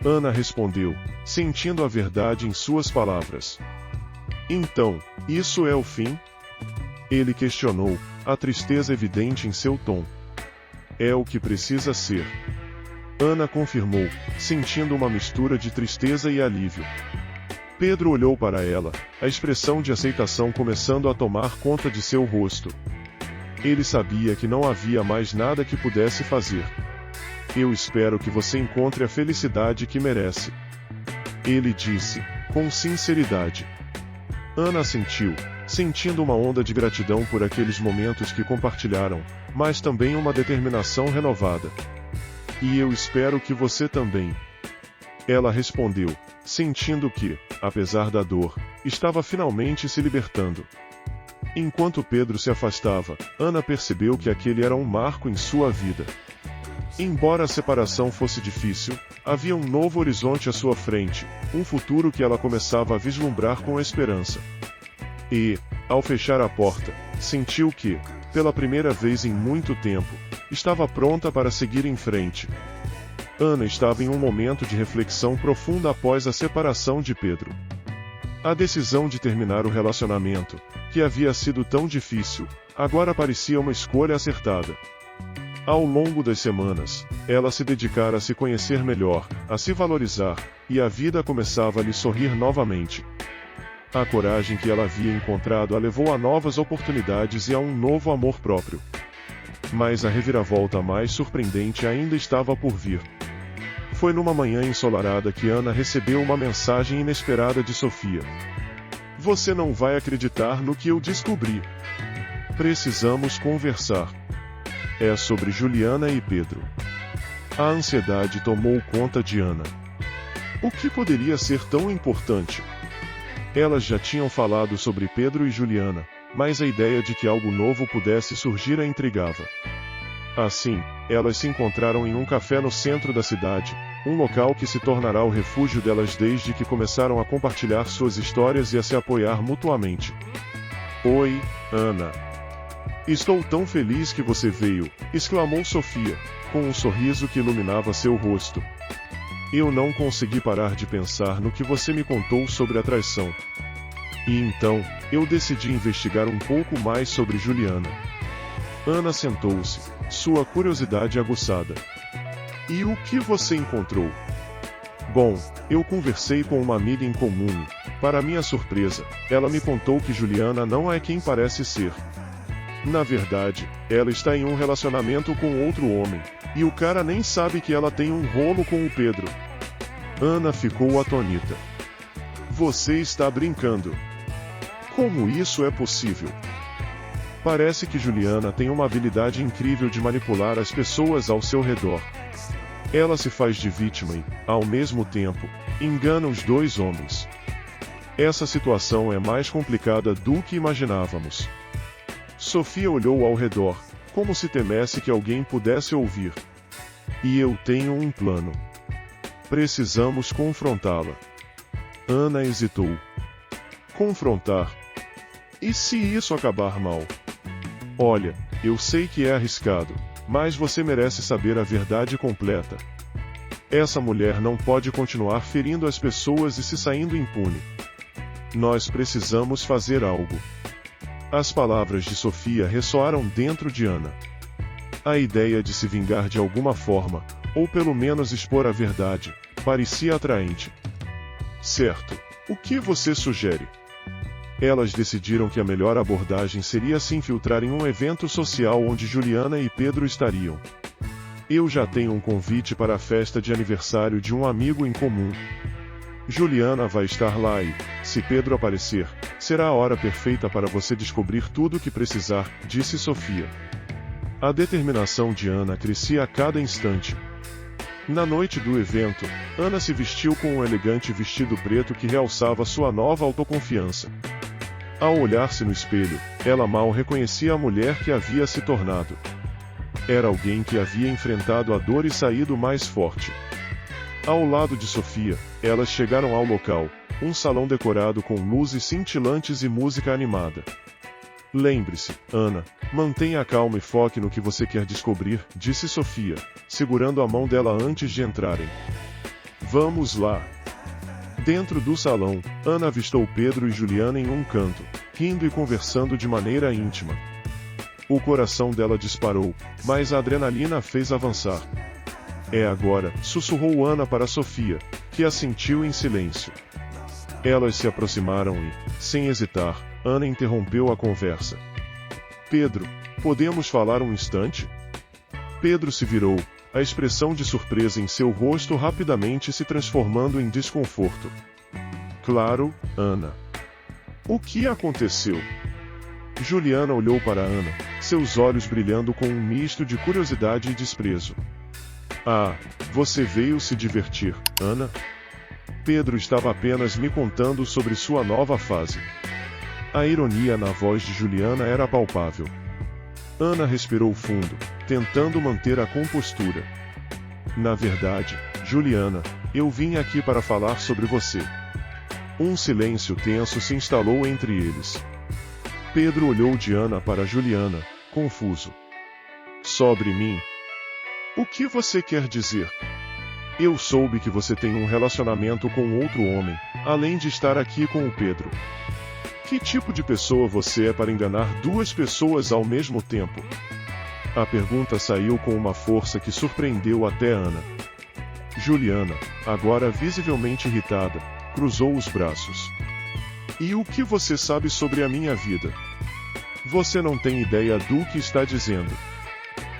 Ana respondeu, sentindo a verdade em suas palavras. Então, isso é o fim? Ele questionou, a tristeza evidente em seu tom. É o que precisa ser. Ana confirmou, sentindo uma mistura de tristeza e alívio. Pedro olhou para ela, a expressão de aceitação começando a tomar conta de seu rosto. Ele sabia que não havia mais nada que pudesse fazer. Eu espero que você encontre a felicidade que merece. Ele disse, com sinceridade. Ana assentiu, sentindo uma onda de gratidão por aqueles momentos que compartilharam, mas também uma determinação renovada. E eu espero que você também. Ela respondeu, sentindo que, apesar da dor, estava finalmente se libertando. Enquanto Pedro se afastava, Ana percebeu que aquele era um marco em sua vida. Embora a separação fosse difícil, havia um novo horizonte à sua frente, um futuro que ela começava a vislumbrar com esperança. E, ao fechar a porta, sentiu que, pela primeira vez em muito tempo, estava pronta para seguir em frente. Ana estava em um momento de reflexão profunda após a separação de Pedro. A decisão de terminar o relacionamento, que havia sido tão difícil, agora parecia uma escolha acertada. Ao longo das semanas, ela se dedicara a se conhecer melhor, a se valorizar, e a vida começava a lhe sorrir novamente. A coragem que ela havia encontrado a levou a novas oportunidades e a um novo amor próprio. Mas a reviravolta mais surpreendente ainda estava por vir. Foi numa manhã ensolarada que Ana recebeu uma mensagem inesperada de Sofia. Você não vai acreditar no que eu descobri. Precisamos conversar. É sobre Juliana e Pedro. A ansiedade tomou conta de Ana. O que poderia ser tão importante? Elas já tinham falado sobre Pedro e Juliana, mas a ideia de que algo novo pudesse surgir a intrigava. Assim, elas se encontraram em um café no centro da cidade, um local que se tornará o refúgio delas desde que começaram a compartilhar suas histórias e a se apoiar mutuamente. Oi, Ana. Estou tão feliz que você veio, exclamou Sofia, com um sorriso que iluminava seu rosto. Eu não consegui parar de pensar no que você me contou sobre a traição. E então, eu decidi investigar um pouco mais sobre Juliana. Ana sentou-se, sua curiosidade aguçada. E o que você encontrou? Bom, eu conversei com uma amiga em comum e, para minha surpresa, ela me contou que Juliana não é quem parece ser. Na verdade, ela está em um relacionamento com outro homem, e o cara nem sabe que ela tem um rolo com o Pedro. Ana ficou atônita. Você está brincando. Como isso é possível? Parece que Juliana tem uma habilidade incrível de manipular as pessoas ao seu redor. Ela se faz de vítima e, ao mesmo tempo, engana os dois homens. Essa situação é mais complicada do que imaginávamos. Sofia olhou ao redor, como se temesse que alguém pudesse ouvir. E eu tenho um plano. Precisamos confrontá-la. Ana hesitou. Confrontar? E se isso acabar mal? Olha, eu sei que é arriscado, mas você merece saber a verdade completa. Essa mulher não pode continuar ferindo as pessoas e se saindo impune. Nós precisamos fazer algo. As palavras de Sofia ressoaram dentro de Ana. A ideia de se vingar de alguma forma, ou pelo menos expor a verdade, parecia atraente. Certo. O que você sugere? Elas decidiram que a melhor abordagem seria se infiltrar em um evento social onde Juliana e Pedro estariam. Eu já tenho um convite para a festa de aniversário de um amigo em comum. Juliana vai estar lá e, se Pedro aparecer, será a hora perfeita para você descobrir tudo o que precisar, disse Sofia. A determinação de Ana crescia a cada instante. Na noite do evento, Ana se vestiu com um elegante vestido preto que realçava sua nova autoconfiança. Ao olhar-se no espelho, ela mal reconhecia a mulher que havia se tornado. Era alguém que havia enfrentado a dor e saído mais forte. Ao lado de Sofia, elas chegaram ao local, um salão decorado com luzes cintilantes e música animada. Lembre-se, Ana, mantenha calma e foque no que você quer descobrir, disse Sofia, segurando a mão dela antes de entrarem. Vamos lá. Dentro do salão, Ana avistou Pedro e Juliana em um canto, rindo e conversando de maneira íntima. O coração dela disparou, mas a adrenalina a fez avançar. É agora, sussurrou Ana para Sofia, que assentiu em silêncio. Elas se aproximaram e, sem hesitar, Ana interrompeu a conversa. Pedro, podemos falar um instante? Pedro se virou, a expressão de surpresa em seu rosto rapidamente se transformando em desconforto. Claro, Ana. O que aconteceu? Juliana olhou para Ana, seus olhos brilhando com um misto de curiosidade e desprezo. Ah, você veio se divertir, Ana? Pedro estava apenas me contando sobre sua nova fase. A ironia na voz de Juliana era palpável. Ana respirou fundo, tentando manter a compostura. Na verdade, Juliana, eu vim aqui para falar sobre você. Um silêncio tenso se instalou entre eles. Pedro olhou de Ana para Juliana, confuso. Sobre mim? O que você quer dizer? Eu soube que você tem um relacionamento com outro homem, além de estar aqui com o Pedro. Que tipo de pessoa você é para enganar duas pessoas ao mesmo tempo? A pergunta saiu com uma força que surpreendeu até Ana. Juliana, agora visivelmente irritada, cruzou os braços. E o que você sabe sobre a minha vida? Você não tem ideia do que está dizendo.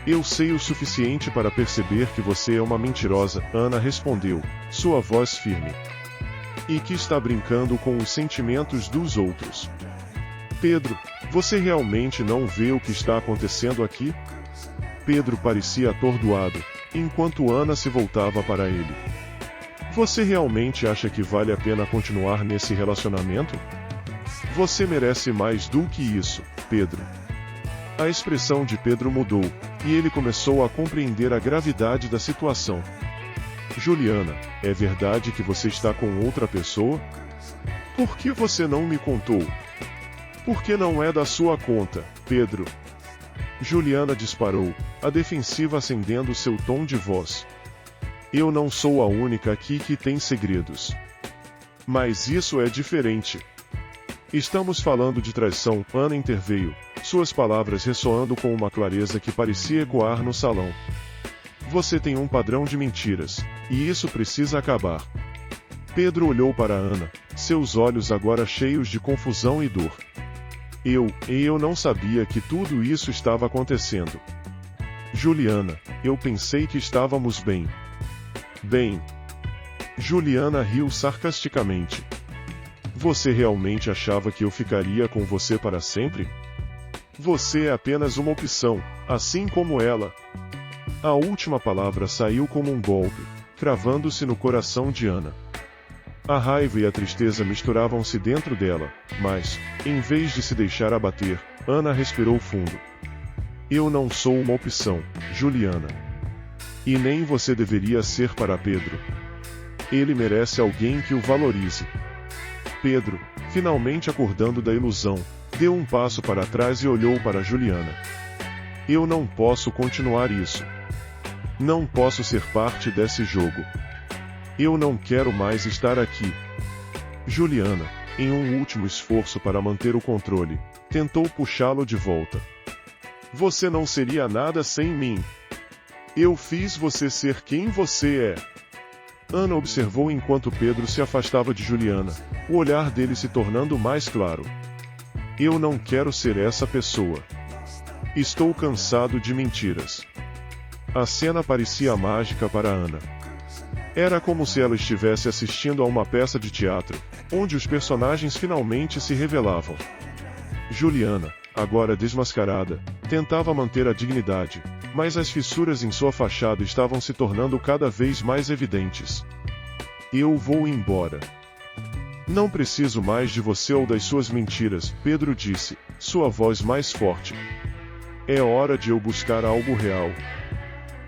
Eu sei o suficiente para perceber que você é uma mentirosa, Ana respondeu, sua voz firme. E que está brincando com os sentimentos dos outros. Pedro, você realmente não vê o que está acontecendo aqui? Pedro parecia atordoado, enquanto Ana se voltava para ele. Você realmente acha que vale a pena continuar nesse relacionamento? Você merece mais do que isso, Pedro. A expressão de Pedro mudou, e ele começou a compreender a gravidade da situação. Juliana, é verdade que você está com outra pessoa? Por que você não me contou? Porque não é da sua conta, Pedro. Juliana disparou, a defensiva acendendo seu tom de voz. Eu não sou a única aqui que tem segredos. Mas isso é diferente. Estamos falando de traição, Ana interveio, suas palavras ressoando com uma clareza que parecia ecoar no salão. Você tem um padrão de mentiras, e isso precisa acabar. Pedro olhou para Ana, seus olhos agora cheios de confusão e dor. Eu não sabia que tudo isso estava acontecendo. Juliana, eu pensei que estávamos bem. Bem. Juliana riu sarcasticamente. Você realmente achava que eu ficaria com você para sempre? Você é apenas uma opção, assim como ela. A última palavra saiu como um golpe, cravando-se no coração de Ana. A raiva e a tristeza misturavam-se dentro dela, mas, em vez de se deixar abater, Ana respirou fundo. Eu não sou uma opção, Juliana. E nem você deveria ser para Pedro. Ele merece alguém que o valorize. Pedro, finalmente acordando da ilusão, deu um passo para trás e olhou para Juliana. Eu não posso continuar isso. Não posso ser parte desse jogo. Eu não quero mais estar aqui. Juliana, em um último esforço para manter o controle, tentou puxá-lo de volta. Você não seria nada sem mim. Eu fiz você ser quem você é. Ana observou enquanto Pedro se afastava de Juliana, o olhar dele se tornando mais claro. Eu não quero ser essa pessoa. Estou cansado de mentiras. A cena parecia mágica para Ana. Era como se ela estivesse assistindo a uma peça de teatro, onde os personagens finalmente se revelavam. Juliana, agora desmascarada, tentava manter a dignidade, mas as fissuras em sua fachada estavam se tornando cada vez mais evidentes. Eu vou embora. Não preciso mais de você ou das suas mentiras, Pedro disse, sua voz mais forte. É hora de eu buscar algo real.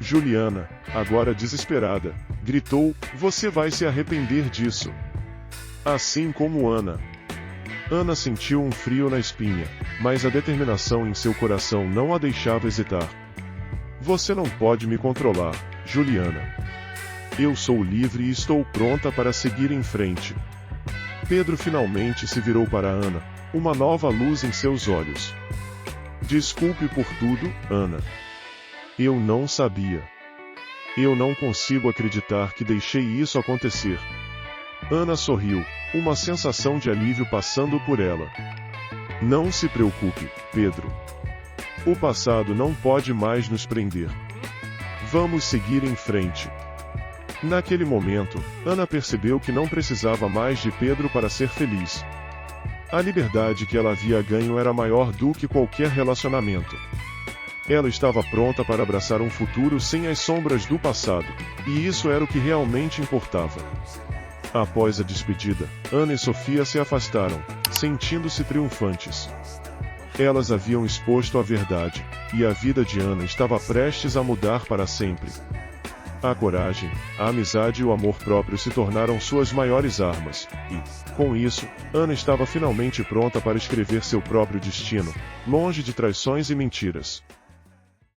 Juliana, agora desesperada, gritou, você vai se arrepender disso. Assim como Ana. Ana sentiu um frio na espinha, mas a determinação em seu coração não a deixava hesitar. Você não pode me controlar, Juliana. Eu sou livre e estou pronta para seguir em frente. Pedro finalmente se virou para Ana, uma nova luz em seus olhos. Desculpe por tudo, Ana. Eu não sabia. Eu não consigo acreditar que deixei isso acontecer. Ana sorriu, uma sensação de alívio passando por ela. Não se preocupe, Pedro. O passado não pode mais nos prender. Vamos seguir em frente. Naquele momento, Ana percebeu que não precisava mais de Pedro para ser feliz. A liberdade que ela havia ganho era maior do que qualquer relacionamento. Ela estava pronta para abraçar um futuro sem as sombras do passado, e isso era o que realmente importava. Após a despedida, Ana e Sofia se afastaram, sentindo-se triunfantes. Elas haviam exposto a verdade, e a vida de Ana estava prestes a mudar para sempre. A coragem, a amizade e o amor próprio se tornaram suas maiores armas, e, com isso, Ana estava finalmente pronta para escrever seu próprio destino, longe de traições e mentiras.